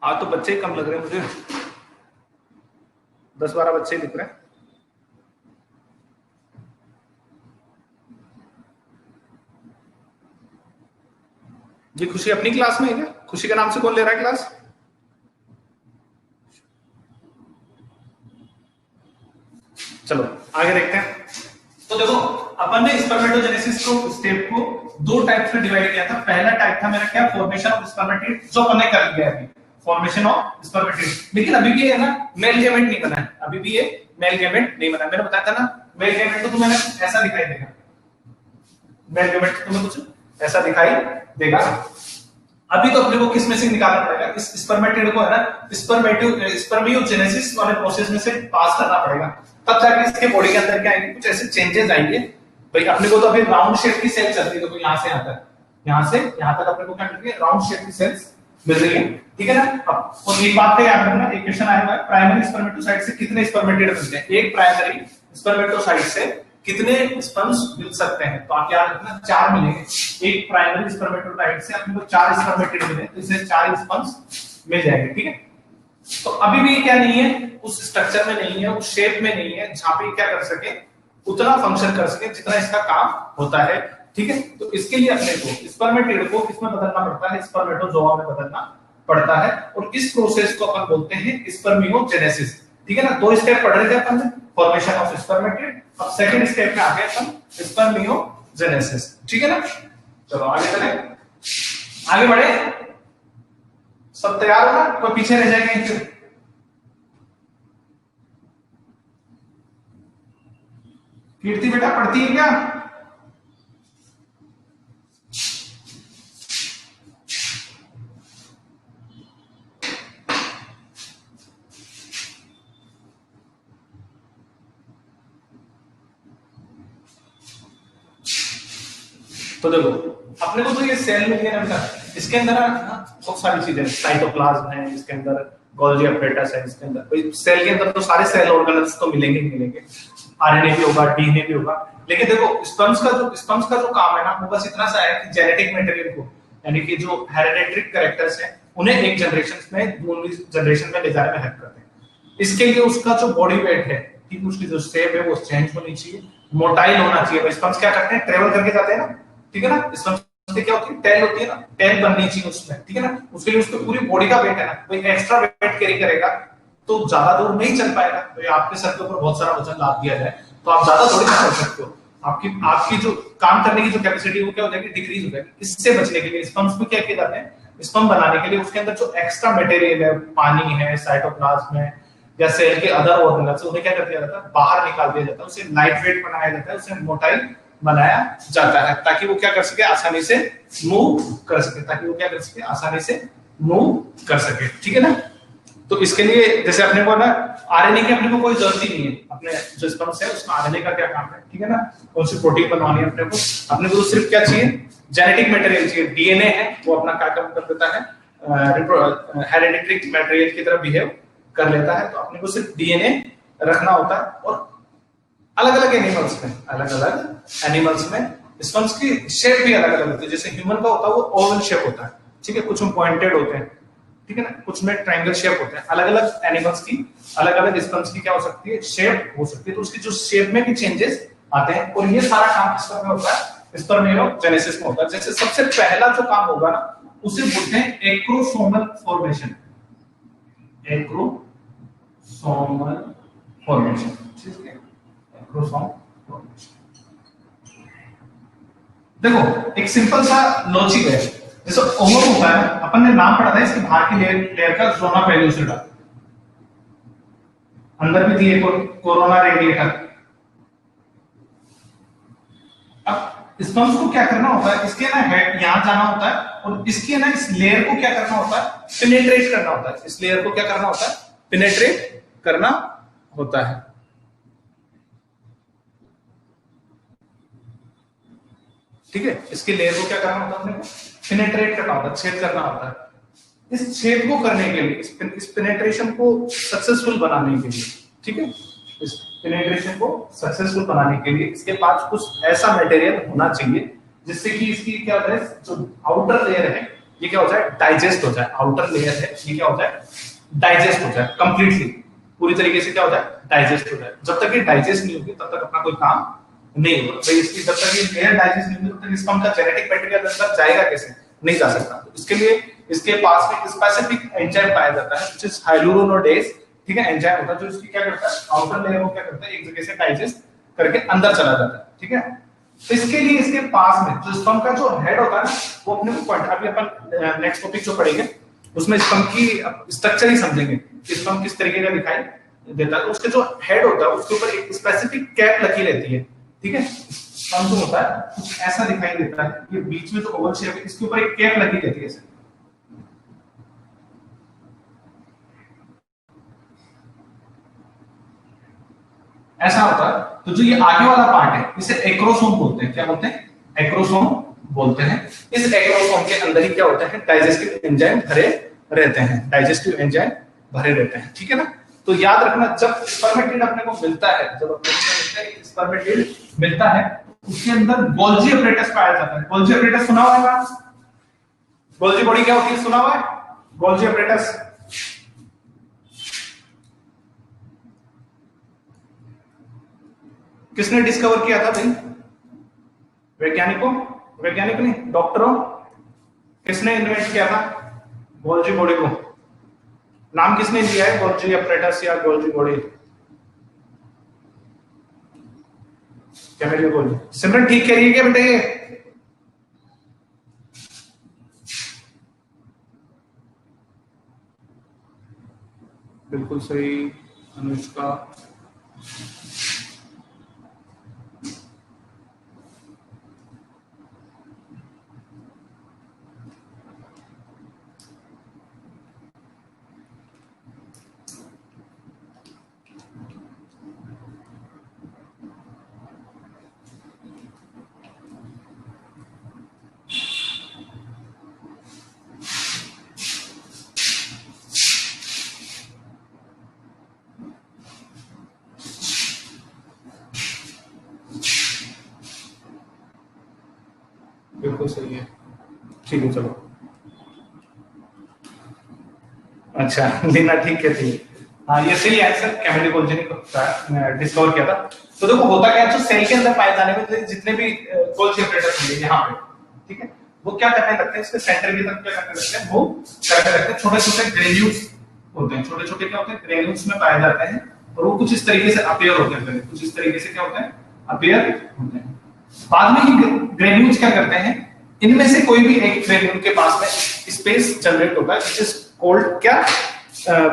आज तो बच्चे ही कम लग रहे हैं मुझे, 10-12 बच्चे दिख रहे हैं। ये खुशी अपनी क्लास में है क्या? खुशी के नाम से कौन ले रहा है क्लास? चलो आगे देखते हैं। तो देखो अपन ने स्पर्मेटोजेनेसिस को स्टेप को दो टाइप्स में डिवाइड किया था। पहला टाइप था मेरा क्या, फॉर्मेशन ऑफ स्पर्मेटिड, जो अपन ने कर लिया है, फॉर्मेशन ऑफ स्पर्मेटिड। लेकिन अभी भी है ना मेल गैमेट नहीं बना है, अभी भी ये मेल गैमेट नहीं बना। मैंने बताया था ना मेल गैमेट तो तुम्हें ऐसा दिखाई देगा, मेल गैमेट तुम्हें कुछ ऐसा दिखाई देगा। अभी तो अपने को किस में से निकालना पड़ेगा, इस स्पर्मेटिड को है ना स्पर्मियोजेनेसिस वाले प्रोसेस में से पास करना पड़ेगा, तब जाके इसके बॉडी के अंदर क्या आएंगे, कुछ ऐसे चेंजेस आएंगे। भाई अपने को तो अभी राउंड शेप की सेल चल रही है, तो यहां से यहां तक, यहां से यहां तक अपने को क्या मिल रही है, राउंड शेप की सेल्स मिल रही है, ठीक है ना। अब और एक बात पे याद रखना, एक क्वेश्चन आया हुआ है, प्राइमरी स्पर्मेटोसाइट से कितने स्पर्मेटिड मिलते हैं, एक प्राइमरी स्पर्मेटोसाइट से कितने स्पर्म्स मिल सकते हैं, तो आप याद रखना 4 मिलेंगे। एक प्राइमरी स्पर्मेटोसाइट से अपने को 4 स्पर्मेटिड मिले, तो इससे 4 स्पर्म्स मिल जाएंगे, ठीक है। तो अभी भी क्या नहीं है, उस स्ट्रक्चर में नहीं है, उस शेप में नहीं है जहां पे क्या कर सके, उतना फंक्शन कर सके जितना इसका काम होता है, ठीक है। तो इसके लिए अपने को स्पर्मेटिड को किसमें बदलना पड़ता है, स्पर्मेटोजोआ में बदलना पड़ता है, और इस प्रोसेस को अपन बोलते हैं स्पर्मियोजेनेसिस, ठीक है ना। 2 स्टेप पढ़ रहे थे अपन, फॉर्मेशन ऑफ स्पर्मेटिड, अब सेकंड स्टेप में आ गए अपन स्पर्मियोजेनेसिस, ठीक है ना। चलो आगे चले, आगे बढ़े, सब तैयार हो ना, कोई पीछे रह जाएगा? कीर्ति बेटा पढ़ती है क्या? तो देखो अपने को तो ये सेल मिल गया ना, इसके अंदर बहुत सारी चीजें, साइटोप्लाज्म है, इसके अंदर गोल्गी अपरेटस है, इसके अंदर सेल के अंदर तो सारे सेल ऑर्गेनल्स तो मिलेंगे ही मिलेंगे, आरएनए भी होगा, डीएनए भी होगा। लेकिन देखो स्पर्म्स का जो काम है ना, वो बस इतना सा है कि जेनेटिक मटेरियल को, यानी कि जो हेरेडिटरी कैरेक्टर्स हैं, उन्हें एक जनरेशन में दूसरी जनरेशन में ले जाने में हेल्प करते हैं। इसके लिए उसका जो बॉडी वेट है, ठीक, उसकी जो शेप है वो चेंज होनी चाहिए, मोटाइल होना चाहिए। स्पर्म्स क्या करते हैं, ट्रेवल करके जाते हैं ना, ठीक है ना। स्पर्म्स क्या होती है, टेल होती है ना, टेल बननी चाहिए उसमें, ठीक है ना। उसके लिए उसको पूरी बॉडी का वेट है ना, कोई एक्स्ट्रा वेट कैरी करेगा तो ज्यादा दूर नहीं चल पाएगा। तो आपके सर के ऊपर बहुत सारा वजन लाद दिया जाए तो आप ज्यादा थोड़ी ना चल सकते हो, आपकी जो काम करने की जो कैपेसिटी वो क्या हो जाएगी, डिक्रीज हो जाएगी। इससे बचने के लिए स्पर्म्स में क्या किया जाता है, स्पर्म बनाने के लिए उसके अंदर जो एक्स्ट्रा मटेरियल है, पानी है, साइटोप्लाज्म है, या सेल के अदर ऑर्गेनल्स, उन्हें क्या कर दिया जाता है, बाहर निकाल दिया जाता है, उसे लाइट वेट बनाया जाता है, उसे मोटाई बनाया जाता है, ताकि वो क्या कर सके, आसानी से मूव कर सके, ताकि वो क्या कर सके, आसानी से मूव कर सके, ठीक है ना। तो इसके लिए जैसे अपने को ना आरएनए की अपने को कोई जरूरत ही नहीं है, अपने जो स्पर्म्स है उसका आरएनए का क्या काम है, ठीक है ना। कौन सी प्रोटीन बनवानी है अपने को तो सिर्फ क्या चाहिए, जेनेटिक मटेरियल चाहिए। डीएनए है वो अपना क्या काम कर देता है, हेरेडिटरी मटेरियल की तरह बिहेव कर लेता है। तो अपने को सिर्फ डीएनए रखना होता है। और अलग अलग एनिमल्स में स्पर्म्स की शेप भी अलग अलग होती है। जैसे ह्यूमन का होता है वो ओवल शेप होता है, ठीक है, कुछ में पॉइंटेड होते हैं, ठीक है ना, कुछ में ट्रायंगल शेप होते हैं। अलग अलग एनिमल्स की, अलग अलग स्पर्म्स की क्या हो सकती है, शेप हो सकती है। तो उसकी जो शेप में भी चेंजेस आते हैं, और ये सारा काम किस में होता है, स्पर्मियोजेनेसिस में होता है। जैसे सबसे पहला जो काम होगा ना, उसे बोलते हैं एक्रोसोमल फॉर्मेशन, एक्रोसोमल फॉर्मेशन, ठीक है, एक्रोसोम फॉर्मेशन। देखो एक सिंपल सा लॉजिक है, जैसे ओवम होता है, अपन ने नाम पढ़ा था इसके बाहर की लेयर का जोना पेल्यूसिडा, अंदर भी थी एक कोरोना रेडिएटर। अब स्पर्म्स को क्या करना होता है, इसके ना हेड यहां जाना होता है, और इसके ना इस लेयर को क्या करना होता है, पेनिट्रेट करना होता है। इस लेयर को क्या करना होता है, पेनिट्रेट करना होता है, ठीक है। इसके लेयर को क्या करना होता है, अपने को पेनिट्रेट करना होता है, छेद करना होता है। इस छेद को करने के लिए, इस पेनिट्रेशन को सक्सेसफुल बनाने के लिए, ठीक है, इस पेनिट्रेशन को सक्सेसफुल बनाने के लिए इसके पास कुछ ऐसा मटेरियल होना चाहिए जिससे कि इसकी क्या हो जाए, जो आउटर लेयर है ये क्या हो जाए, डाइजेस्ट हो जाए। आउटर लेयर है ये क्या हो जाए, डाइजेस्ट हो जाए कंप्लीटली, पूरी तरीके से क्या हो जाए, डाइजेस्ट हो जाए। जब तक ये डाइजेस्ट नहीं होगी तब तक अपना कोई काम नहीं होगा। तो इसकी जब तक ये लेयर डाइजेस्ट नहीं होगी तब तक स्पर्म का जेनेटिक मटेरियल अंदर जाएगा कैसे, नहीं जा सकता। तो इसके लिए इसके पास में स्पेसिफिक एंजाइम पाया जाता है व्हिच इज हाइलुरोनोडेज, ठीक है, एंजाइम होता है जो इसकी क्या करता है, आउटर लेयर को क्या करता है, एक जगह से डाइजेस्ट करके अंदर चला जाता है, ठीक है। तो इसके लिए इसके पास में जो स्पर्म का जो हेड होता है वो अपने को पॉइंट, अभी अपन नेक्स्ट टॉपिक जो पढ़ेंगे उसमें स्पर्म की स्ट्रक्चर ही समझेंगे कि स्पर्म किस तरीके का दिखाई देता है। तो उसके जो हेड होता है उसके ऊपर एक स्पेसिफिक कैप लगी रहती है, ठीक है। स्पर्म जो होता है कुछ ऐसा दिखाई देता है, ये बीच में जो ओवल शेप है इसके ऊपर एक कैप लगी रहती है ऐसे, ऐसा होता है। तो जो ये आगे वाला पार्ट है इसे एक्रोसोम बोलते हैं। क्या बोलते हैं? एक्रोसोम बोलते हैं। इस एक्रोसोम के अंदर ही क्या होता है, डाइजेस्टिव एंजाइम भरे रहते हैं, डाइजेस्टिव एंजाइम भरे रहते हैं, ठीक है ना। तो याद रखना जब स्पर्मेटिड अपने को मिलता है, जब अपने को स्पर्मेटिड मिलता है उसके अंदर गोल्जी अपरेटस पाया जाता है। गोल्जी अपरेटस सुना हुआ है? गोल्जी बॉडी क्या होती है, सुना हुआ है? गोल्जी अपरेटस किसने डिस्कवर किया था भाई? वैज्ञानिकों, वैज्ञानिक नहीं, डॉक्टरों। किसने इन्वेंट किया था गोल्जी बॉडी को? नाम किसने दिया है गोल्जी अपरेटस या गोल्जी बॉडी? क्या मेरी गोल्जी? सिमरन ठीक कह रही है क्या बेटे? ये बिल्कुल सही अनुष्का। बिल्कुल सही है, ठीक है, चलो। अच्छा लीना ठीक कहती है, हाँ ये सही आंसर, कैमिली गोल्जी ने डिस्कवर किया था। तो देखो होता क्या है, जो सेल के अंदर पाए जाने में जितने भी गोल्जी अपरेटस मिले यहाँ पे, ठीक है, वो क्या करने लगते हैं, इसके सेंटर की तरफ क्या करने लगते हैं, वो करने लगते हैं छोटे छोटे ग्रेन्यूल्स होते हैं, छोटे छोटे क्या होते हैं, ग्रेन्यूल्स में पाए जाते हैं, और वो कुछ इस तरीके से अपीयर होते हैं, कुछ इस तरीके से क्या होते हैं, अपीयर होते हैं। बाद में ही ग्रेन्यूल्स क्या करते हैं, इनमें से कोई भी एक ग्रेन्यूल के पास में स्पेस जनरेट होगा व्हिच इज कॉल्ड क्या,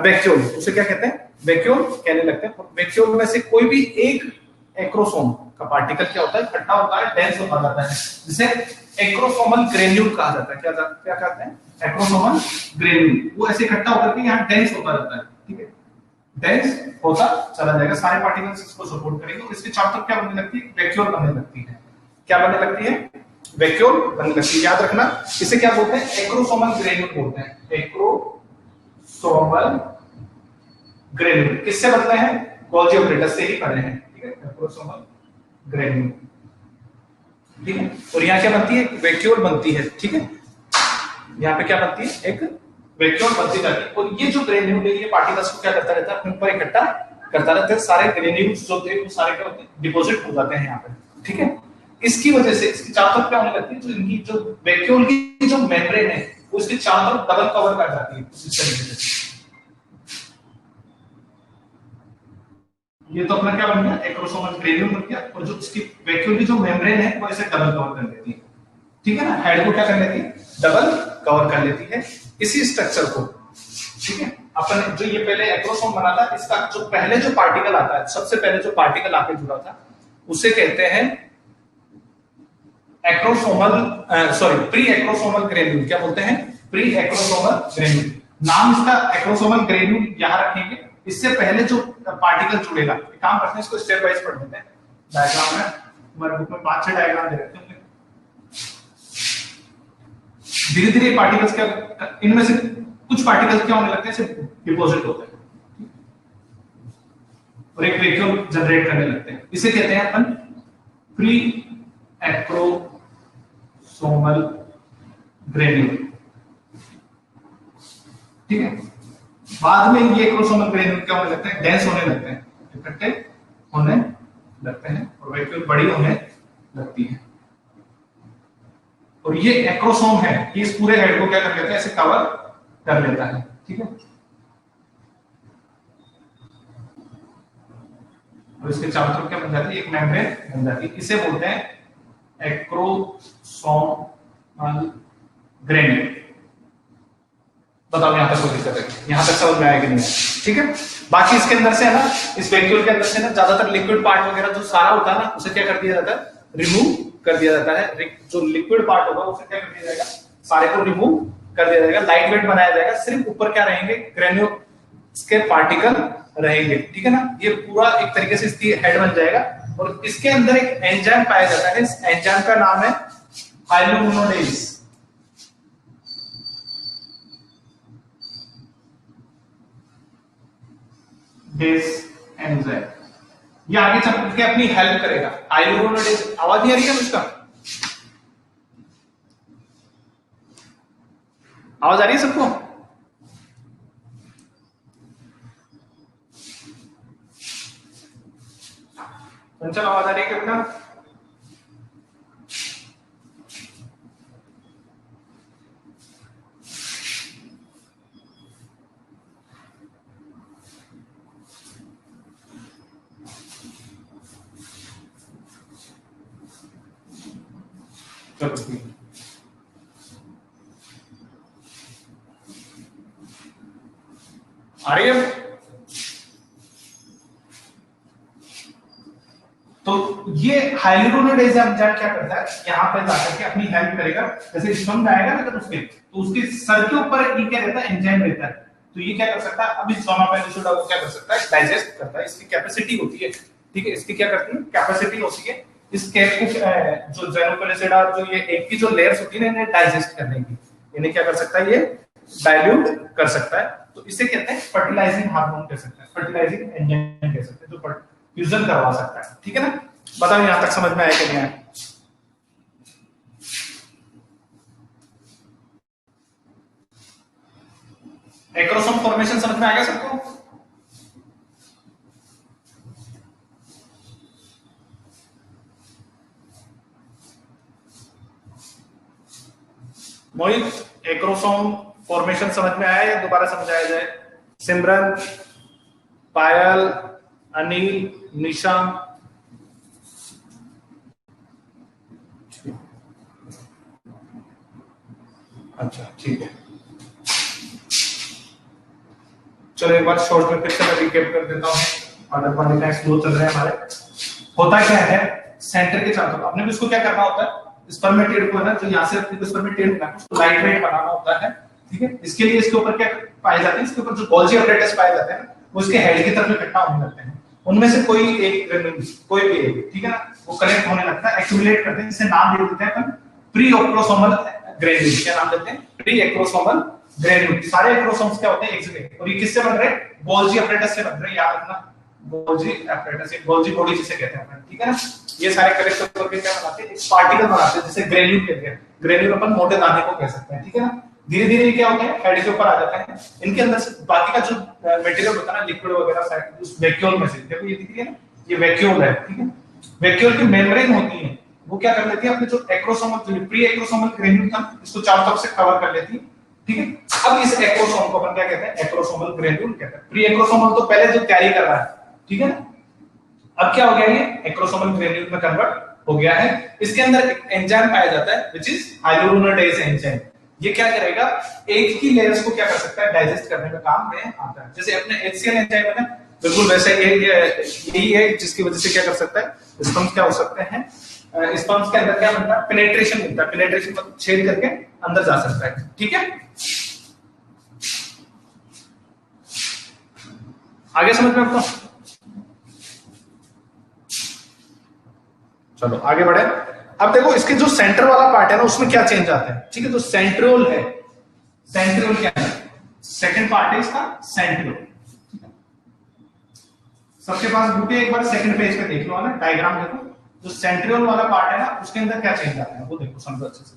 वैक्यूल। उसे क्या कहते हैं, वैक्यूल कहने लगते हैं। वैक्यूल में से कोई भी एक एक्रोसोम का पार्टिकल क्या होता है, इकट्ठा होता है, डेंस होता जाता है, जिसे एक्रोसोमल ग्रेन्यूल कहा जाता है। क्या कहते हैं, एक्रोसोमल ग्रेन्यूल। वो ऐसे इकट्ठा होकर के यहाँ डेंस होता जाता है, ठीक है, डेंस होता चला जाएगा, सारे पार्टिकल्स इसको सपोर्ट करेंगे और इसके चारों तरफ क्या बनने लगती है, वैक्यूल बनने लगती है। क्या बनने लगती है, वैक्यूल बनने लगती है। याद रखना इसे क्या बोलते हैं, एक्रोसोमल ग्रेन्यूल बोलते हैं, एक्रोसोमल ग्रेन्यूल। किससे बनते हैं, गोल्जी अपरेटस से ही बने हैं, ठीक है, एक्रोसोमल ग्रेन्यूल, ठीक है। और यहाँ क्या बनती है, वैक्यूल बनती है, ठीक है, यहाँ पे क्या बनती है, एक वैक्यूल बनती जाती है। और ये जो ग्रेन्यूल है ये पार्टिकल्स को क्या करता रहता है, अपने ऊपर इकट्ठा करता रहता है। सारे ग्रेन्यूल्स जो थे वो सारे क्या होते हैं, डिपॉजिट हो जाते हैं यहाँ पे, ठीक है। इसकी वजह से इसकी चारों तरफ क्या होने लगती है, जो इनकी जो वैक्यूल की जो मेम्ब्रेन है वो इसके चारों तरफ डबल कवर कर जाती है इस तरीके से। ये तो अपना क्या बन गया, एक्रोसोमल ग्रेन्यूल बन गया, और जो इसकी वैक्यूल की जो मेम्ब्रेन है वो इसे डबल कवर कर लेती है, ठीक है ना, हेड को क्या कर लेती है, डबल कवर कर लेती है इसी स्ट्रक्चर को, ठीक है। अपन जो ये पहले एक्रोसोम बना था, इसका जो पहले जो पार्टिकल आता है, सबसे पहले जो पार्टिकल आके जुड़ा था उसे कहते हैं acrosomal, sorry pre acrosomal granule. क्या बोलते हैं, प्री एक्रोसोमल ग्रेन्यूल। नाम इसका एक्रोसोमल ग्रेन्यूल यहां रखेंगे। इससे पहले जो पार्टिकल जुड़ेगा, काम करते हैं, इसको स्टेप वाइज पढ़ लेते हैं। डायग्राम में हमारे बुक में 5-6 डायग्राम दे रखे होंगे। धीरे धीरे पार्टिकल्स क्या, इनमें से कुछ पार्टिकल्स क्या होने लगते हैं, डिपॉजिट होते हैं और एक वैक्यूल जनरेट करने लगते हैं। इसे कहते हैं अपन प्री एक्रोसोमल ग्रेन्यूल, ठीक है। बाद में ये एक्रोसोमल ग्रेन्यूल क्या होने लगते हैं, डेंस होने लगते हैं, इकट्ठे होने लगते हैं और वैक्यूल बड़ी होने लगती है। और ये एक्रोसोम है, ये इस पूरे हेड को क्या कर लेता है, ऐसे कवर कर लेता है, ठीक है। और इसके चारों तरफ क्या बन जाती है, एक मेम्ब्रेन बन जाती है, इसे बोलते हैं एक्रोसोमल ग्रेन्यूल। बताओ यहां तक कोई दिक्कत है, यहां तक समझ में आया कि नहीं है, ठीक है। बाकी इसके अंदर से है ना, इस वैक्यूल के अंदर से ना ज्यादातर लिक्विड पार्ट वगैरह जो सारा होता है ना, उसे क्या कर दिया जाता है, रिमूव कर दिया जाता है। जो लिक्विड पार्ट होगा उसे क्या कर दिया जाएगा, सारे को रिमूव कर दिया जाएगा, लाइट वेट बनाया जाएगा, सिर्फ ऊपर क्या रहेंगे, ग्रेन्यूल के पार्टिकल रहेंगे, ठीक है ना। ये पूरा एक तरीके से इसकी हेड बन जाएगा। और इसके अंदर एक एंजाइम पाया जाता है, इस एंजाइम का नाम है हाइलुरोनिडेज। बेस एंजाइम, ये आगे चल के अपनी हेल्प करेगा। हाइलुरोनिडेज, आवाज नहीं आ रही है मुझका, आवाज आ रही है सबको? चल आवाज आ रही है क्या? चलो ठीक है, आ रही है। तो ये हाइलुरोनिडेज एंजाइम क्या करता है, यहाँ पे जाकर के अपनी हेल्प करेगा। जैसे स्टोन आएगा ना उसके, तो उसके सर के ऊपर ये क्या रहता है, एंजाइम रहता है। तो ये क्या कर सकता है, अभी सोनापेनिसोडा को क्या कर सकता है, डाइजेस्ट करता है। इसकी कैपेसिटी होती है, ठीक है, इसकी क्या करती है, कैपेसिटी होती है इस कैप को, जो ज़ेनोपेनिसोडा, जो ये एक की जो लेयर्स होती है ना, इन्हें डाइजेस्ट करने की, इन्हें क्या कर सकता है, ये डाइल्यूट कर सकता है। तो इसे कहते हैं फर्टिलाइजिंग हार्मोन कह सकते हैं, फर्टिलाइजिंग एंजाइम कह सकते हैं, जो फ्यूजन करवा सकता है, ठीक है ना। बताओ यहां तक समझ में आया कि नहीं आया? एक्रोसोम फॉर्मेशन समझ में आ गया सबको? मोहित, एक्रोसोम फॉर्मेशन समझ में आया या दोबारा समझाया जाए? सिमरन, पायल, अनिल, निशा, अच्छा ठीक है। चलो एक बार शॉर्ट में फिर से मैं रिकैप कर देता हूँ। अदर पॉइंट का फ्लो चल रहे हैं हमारे। होता क्या है, सेंटर के चारों तरफ अपने को इसको क्या करना होता है, स्पर्मेटेड को है ना, जो यहाँ से अपने को स्पर्मेटेड होना है, उसको लाइट वेट बनाना होता है, ठीक है। इसके लिए इसके ऊपर क्या पाए जाते हैं, इसके ऊपर जो गोल्जी अपरेटस पाए जाते हैं वो इसके हेड की तरफ इकट्ठा होने लगते हैं। उनमें से कोई एक, कोई भी एक, ठीक है ना, वो कलेक्ट होने लगता है, एक्यूमुलेट करते हैं, जिसे नाम दे देते हैं अपन प्री एक्रोसोमल ग्रेन्यूल। क्या नाम देते हैं, प्री एक्रोसोमल ग्रेन्यूल। सारे एक्रोसोम्स क्या होते हैं, एक जगह, और ये किससे बन रहे हैं, गोल्जी अपरेटस से बन रहे हैं, याद रखना, गोल्जी अपरेटस, गोल्जी बॉडी जिसे कहते हैं, ठीक है ना। ये सारे कलेक्ट करके क्या बनाते हैं, एक पार्टिकल बनाते हैं जिसे ग्रेन्यूल कहते हैं। ग्रेन्यूल अपन मोटे दाने को कह सकते हैं, ठीक है ना। धीरे धीरे ये क्या होता है, हेड के ऊपर आ जाता है। इनके अंदर से बाकी का जो मटेरियल होता है ना, लिक्विड वगैरह, उस वैक्यूल में से, देखो ये दिख रही है ना, ये वैक्यूल है, ठीक है। वैक्यूल की मेम्ब्रेन होती है, वो क्या कर लेती है, अपने जो एक्रोसोमल, जो प्री एक्रोसोमल ग्रेन्यूल था, इसको चारों तरफ से कवर कर लेती है, ठीक है। अब इस एक्रोसोम को अपन क्या कहते हैं, एक्रोसोमल ग्रेन्यूल कहते हैं। प्री एक्रोसोमल तो पहले जो कैरी कर रहा है, ठीक है ना। अब क्या हो गया, ये एक्रोसोमल ग्रेन्यूल में कन्वर्ट हो गया है। इसके अंदर एक एंजाइम पाया जाता है व्हिच इज हाइलुरोनिडेज एंजाइम। ये क्या करेगा, एक की लेयर्स को क्या कर सकता है, डाइजेस्ट करने का काम में आता है। जैसे अपने HCl एंजाइम है ना, बिल्कुल वैसे यही है, जिसकी वजह से क्या कर सकता है, स्पर्म्स क्या हो सकते हैं, स्पर्म्स के अंदर क्या बनता है, पेनिट्रेशन मिलता है, पेनिट्रेशन मतलब छेद करके अंदर जा सकता है, ठीक है। आगे समझ में आपको? चलो आगे बढ़े। अब देखो इसके जो सेंटर वाला पार्ट है ना, उसमें क्या चेंज आता है, ठीक है। तो सेंट्रियोल है, सेंट्रियोल क्या है, सेकंड पार्ट है इसका सेंट्रियोल। सबके पास बुक है, एक बार सेकंड पेज पे देख लो ना, डायग्राम देखो। जो सेंट्रियोल वाला पार्ट है ना, उसके अंदर क्या चेंज आता है वो देखो, समझो अच्छे से।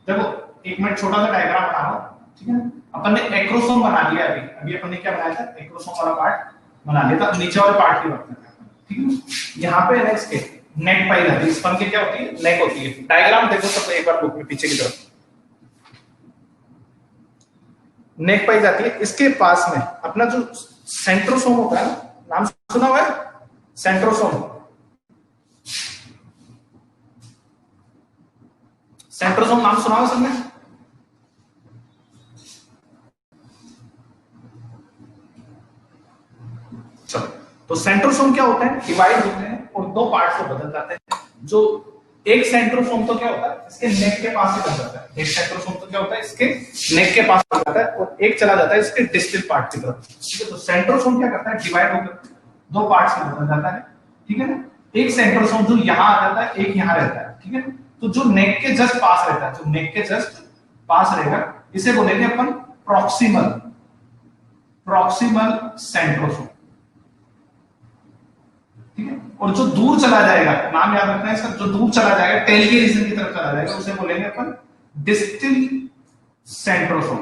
देखो एक मिनट छोटा सा डायग्राम बना लो। ठीक है। अपन ने एक्रोसोम बना लिया, अभी अभी अपन ने क्या बनाया था, एक्रोसोम वाला पार्ट बना लिया था, नीचे वाले पार्ट की बात करते हैं, ठीक है। यहाँ पे नेक्स्ट के नेक पाई जाती है, स्पर्म की क्या होती है, नेक होती है। डायग्राम देखो सब एक बार बुक में पीछे की तरफ, नेक पाई जाती है। इसके पास में अपना जो सेंट्रोसोम होता है, नाम सुना हुआ है सेंट्रोसोम, सेंट्रोसोम नाम सुना हुआ सबने? चलो, तो सेंट्रोसोम क्या होता है, डिवाइड होते हैं और दो पार्ट्स में बदल जाते हैं। जो एक सेंट्रोसोम तो क्या होता है, इसके नेक के पास से बन जाता है, एक सेंट्रोसोम तो क्या होता है, इसके नेक के पास बन जाता है और एक चला जाता है इसके डिस्टल पार्ट की तरफ, ठीक है। तो सेंट्रोसोम क्या करता है, डिवाइड होकर दो पार्ट्स में बदल जाता है, ठीक है ना। एक सेंट्रोसोम जो यहाँ आ जाता है, एक यहाँ रहता है, ठीक है। तो जो नेक के जस्ट पास रहता है, जो नेक के जस्ट पास रहेगा, इसे बोलेंगे अपन प्रॉक्सिमल, प्रॉक्सिमल सेंट्रोसोम, ठीक है। और जो दूर चला जाएगा, नाम याद रखना है इसका, जो दूर चला जाएगा टेल के रीजन की तरफ चला जाएगा, उसे बोलेंगे अपन डिस्टल सेंट्रोसोम,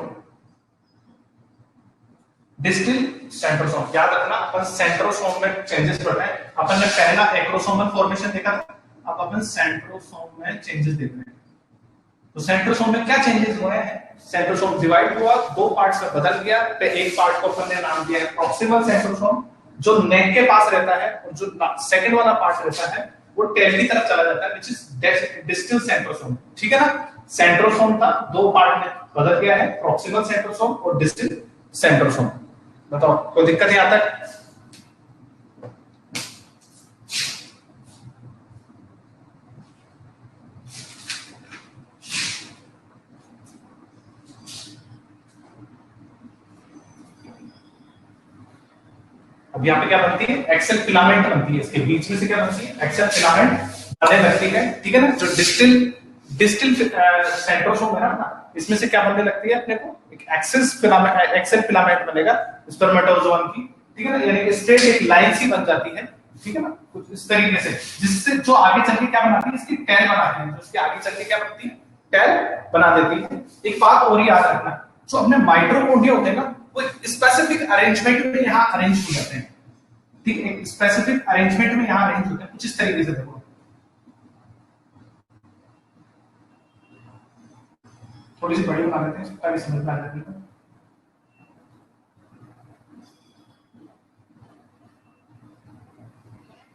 डिस्टल सेंट्रोसोम। याद रखना, अपन सेंट्रोसोम में चेंजेस पढ़ रहे हैं। अपन ने पहला एक्रोसोमल फॉर्मेशन देखा था, अब अपन सेंट्रोसोम में चेंजेस देख रहे हैं। तो सेंट्रोसोम में क्या चेंजेस हुए हैं, सेंट्रोसोम डिवाइड हुआ, दो पार्ट्स में बदल गया। एक पार्ट को अपन ने नाम दिया है प्रॉक्सिमल सेंट्रोसोम, जो नेक के पास रहता है, और जो सेकंड वाला पार्ट रहता है वो टेल की तरफ चला जाता है, व्हिच इज डिस्टल सेंट्रोसोम, ठीक है ना। सेंट्रोसोम था, दो पार्ट में बदल गया है, प्रॉक्सिमल सेंट्रोसोम और डिस्टल सेंट्रोसोम। बताओ, कोई दिक्कत नहीं आता है? अब यहाँ पे क्या बनती है, एक्सेल फिलामेंट बनती है, इसके बीच में से क्या बनती है, एक्सेल फिलामेंट बनने लगती है, ठीक है ना। जो डिस्टल सेंट्रोसोम है ना, इसमें से क्या बनने लगती है अपने को, एक एक्सेल फिलामेंट बनेगा स्पर्मेटोजोवन की, ठीक है ना। यानी स्ट्रेट एक लाइन सी बन जाती है, ठीक है ना, कुछ इस तरीके से, जिससे जो आगे चल के क्या बनाती है, इसकी टेल बनाती है, जो इसके आगे चल के क्या बनती है, टेल बना देती है। एक बात और याद रखना, जो अपने माइटोकॉन्ड्रिया होते हैं ना, वो स्पेसिफिक अरेंजमेंट में यहाँ अरेंज हो जाते हैं, ठीक है। स्पेसिफिक अरेंजमेंट में यहाँ अरेंज होते हैं कुछ इस तरीके से। देखो, थोड़ी सी बड़ी बना देते हैं ताकि समझ में आ जाए।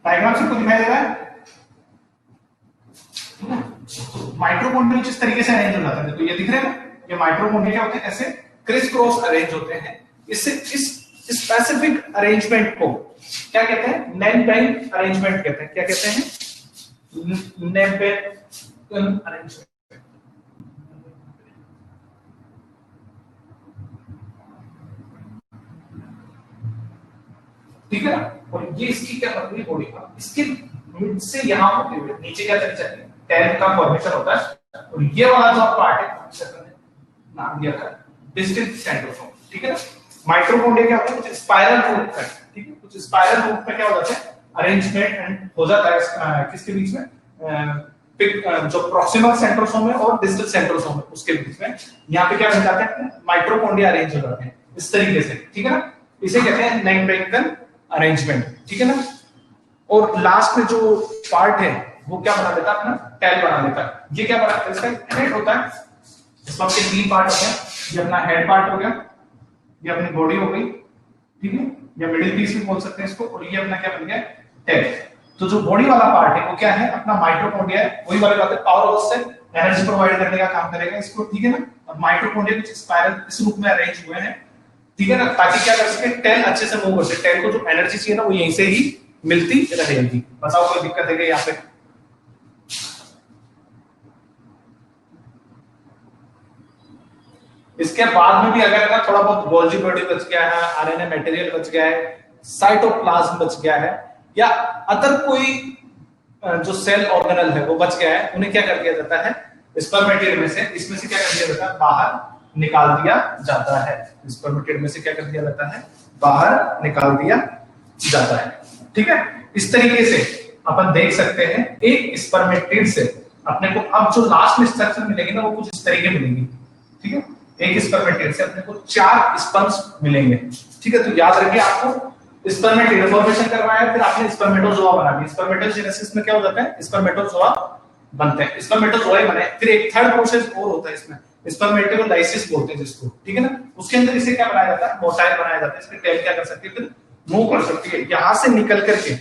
डायग्राम से कुछ दिखाई दे रहा है, माइटोकॉन्ड्रिया जिस तरीके से अरेंज हो जाते हैं, तो ये दिख रहे हैं, ये माइटोकॉन्ड्रिया क्या होते हैं, ऐसे क्रिस क्रॉस अरेंज होते हैं। इससे इस स्पेसिफिक अरेंजमेंट को क्या कहते हैं, नेम्बेन अरेंजमेंट कहते हैं। क्या कहते हैं, नेम्बेन अरेंजमेंट, ठीक है ना। और ये इसकी क्या बनती है, बॉडी का, इसके मिड से यहां होते हुए नीचे क्या चली जाती है, टेल का फॉर्मेशन होता है। और ये वाला जो पार्ट है, नाम दिया था डिस्टल सेंट्रोसोम, ठीक है ना। माइटोकॉन्ड्रिया क्या होता है, कुछ स्पाइरल रूप में, ठीक है, कुछ स्पाइरल रूप में क्या हो जाता है, अरेंजमेंट एंड हो जाता है किसके बीच में, जो प्रॉक्सिमल सेंट्रोसोम है और डिस्टल सेंट्रोसोम है उसके बीच में। यहाँ पे क्या बन जाते हैं, माइटोकॉन्ड्रिया अरेंज हो जाते हैं इस तरीके से, ठीक है ना। इसे कहते हैं नेम्ब्रेनल अरेंजमेंट, ठीक है ना। और लास्ट में जो पार्ट है वो क्या बना देता है, अपना टेल बना देता है। ये क्या बना देता है, इसका हेड होता है, इसमें आपके तीन पार्ट होते हैं, ये अपना हेड पार्ट हो गया, ये अपनी बॉडी हो गई, ठीक है, या मिडिल पीस भी बोल सकते हैं इसको, और ये अपना क्या बन गया, टेल। तो जो बॉडी वाला पार्ट है वो क्या है, अपना माइटोकॉन्ड्रिया है, वही वाली बात है, पावर हाउस से एनर्जी प्रोवाइड करने का काम करेगा इसको, ठीक है ना। अब माइटोकॉन्ड्रिया कुछ स्पाइरल इस रूप में अरेंज हुए हैं, ठीक है ना, ताकि क्या कर सके, टेल अच्छे से मूव कर सके। टेल को जो एनर्जी चाहिए ना वो यहीं से ही मिलती रहेगी। बताओ कोई दिक्कत है क्या यहाँ पे? इसके बाद में भी अगर ना थोड़ा बहुत गोल्जी बॉडी बच गया है, आरएनए मटेरियल बच गया है, साइटोप्लाज्म बच गया है, या अदर कोई जो सेल ऑर्गेनल है वो बच गया है, उन्हें क्या कर दिया जाता है, स्पर्मेटिड में से, इसमें से क्या कर दिया जाता है, बाहर निकाल दिया जाता है। स्पर्मेटिड में से क्या कर दिया जाता है, बाहर निकाल दिया जाता है, ठीक है। इस तरीके से अपन देख सकते हैं एक स्पर्मेटिड से अपने को अब जो लास्ट में स्ट्रक्चर मिलेगी ना वो कुछ इस तरीके मिलेगी, ठीक है। एक स्पर्मेटिड से अपने को 4 स्पर्म्स मिलेंगे, ठीक है। तो याद रखिए आपको स्पर्मेटिड फॉर्मेशन करवाया, फिर आपने स्पर्मेटोजोआ बना दिया। स्पर्मेटोजेनेसिस में क्या हो जाता है, स्पर्मेटोजोआ बनते हैं, स्पर्मेटोजोआ बने। फिर एक थर्ड प्रोसेस और होता है इसमें, स्पर्मेटोलाइसिस बोलते हैं जिसको, ठीक है ना। उसके अंदर इसे क्या बनाया जाता है, मोटाइल बनाया जाता है। इसकी टेल क्या कर सकती है, फिर मूव कर सकती है यहां से निकल करके,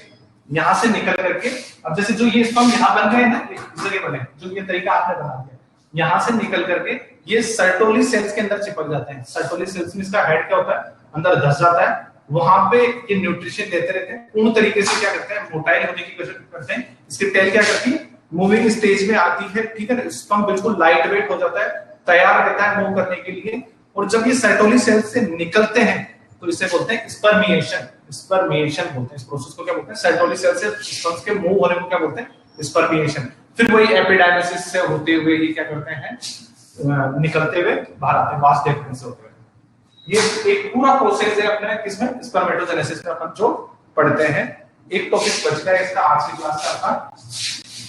यहां से निकल करके। अब जैसे जो ये स्पर्म यहां बन गए ना, इस जगह बने, जो ये तरीका आपने बना दिया, यहां से निकल करके ये सर्टोली सेल्स के अंदर चिपक जाते हैं। सर्टोली सेल्स में इसका हेड क्या होता है, अंदर धस जाता है, वहां पे ये न्यूट्रिशन देते रहते हैं। पूर्ण तरीके से क्या करते हैं, मोटाइल होने की कोशिश करते हैं। इसकी टेल क्या करती है, मूविंग स्टेज में आती है, ठीक है। स्पर्म बिल्कुल लाइट वेट हो जाता है, तैयार रहता है मूव करने के लिए। और जब ये सर्टोली सेल्स से निकलते हैं तो इसे बोलते हैं स्पर्मिएशन। स्पर्मिएशन बोलते हैं इस प्रोसेस को, क्या बोलते हैं, सर्टोली सेल से स्पर्म्स के मूव होने को क्या बोलते हैं, स्पर्मिएशन। फिर वही एपिडायमिसिस से होते हुए ये क्या करते हैं, निकलते हुए बाहर आते हैं, वास्ट डेफिनेशन से होते हुए। ये एक पूरा प्रोसेस है अपने किसमें, स्पर्मेटोजेनेसिस में अपन जो पढ़ते हैं। एक टॉपिक बच गया इसका आज की क्लास का आपका,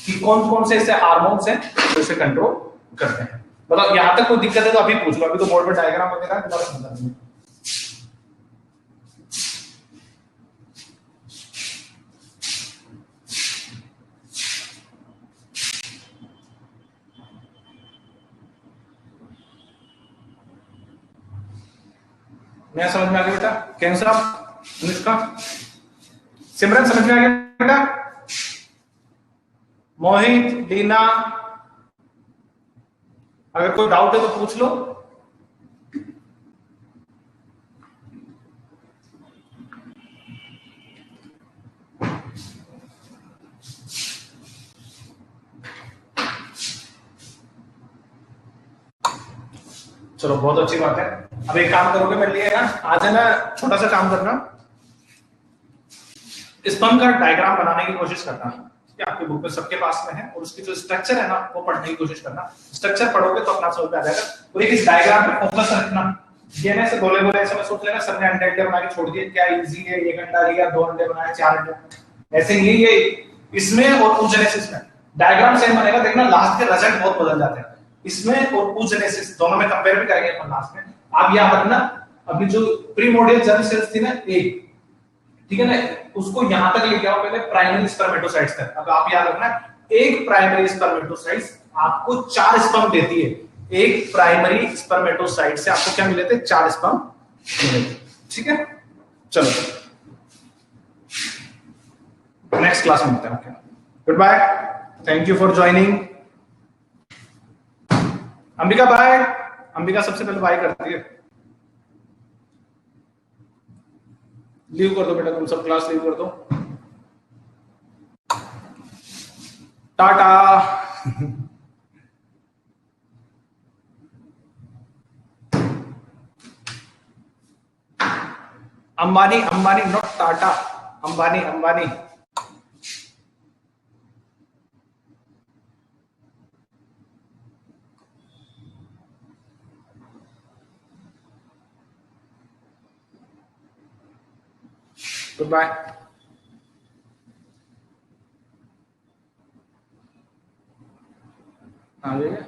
कि कौन कौन से ऐसे हार्मोन्स हैं जो इसे कंट्रोल करते हैं। मतलब यहां तक कोई दिक्कत है तो अभी पूछ लो, अभी तो बोर्ड पे डायग्राम वगैरह दोबारा समझा दूंगा। मैं समझ में आ गया बेटा, कैन साहब, अनुष्का, सिमरन समझ में आ गया बेटा, मोहित, लीना, अगर कोई डाउट है तो पूछ लो। चलो बहुत अच्छी बात है। अब एक काम करोगे मेरे लिए ना, आज है ना छोटा सा काम करना, स्पर्म का डायग्राम बनाने की कोशिश करना, ठीक है। आपके बुक में सबके पास में है, और उसकी जो स्ट्रक्चर है ना वो पढ़ने की कोशिश करना। स्ट्रक्चर पढ़ोगे तो अपना समझ में आ जाएगा। और एक इस डायग्राम पे फोकस रखना। ये ना ऐसे गोले गोले ऐसे मत सोच लेना सब ने अंडे अंडे बना के छोड़ दिए, क्या इजी है, एक अंडा लिया, 2 अंडे बनाए, 4 अंडे, ऐसे नहीं है। ये इसमें और oogenesis में डायग्राम सेम बनेगा, देखना लास्ट के रिजल्ट बहुत बदल जाते हैं। इसमें और oogenesis दोनों में कंपेयर भी करेंगे अपन लास्ट में। आप याद रखना, अभी जो प्रीमोर्डियल जर्म सेल्स थी ना, एक, ठीक है ना, उसको यहां तक लेके आओ पहले प्राइमरी स्पर्मेटोसाइट्स तक। अब आप याद रखना, एक प्राइमरी स्पर्मेटोसाइट्स आपको 4 स्पर्म देती है। एक प्राइमरी स्पर्मेटोसाइट से आपको क्या मिले थे, 4 स्पर्म मिले थे, ठीक है। चलो नेक्स्ट क्लास में मिलते हैं, okay, good bye, thank you for joining. Ambika bye, Ambika सबसे पहले बाय करती है, लीव कर दो बेटा, तुम सब क्लास लीव कर दो, Tata. Ambani, Ambani not Tata, Ambani, Ambani. Good bye. आ जाइए।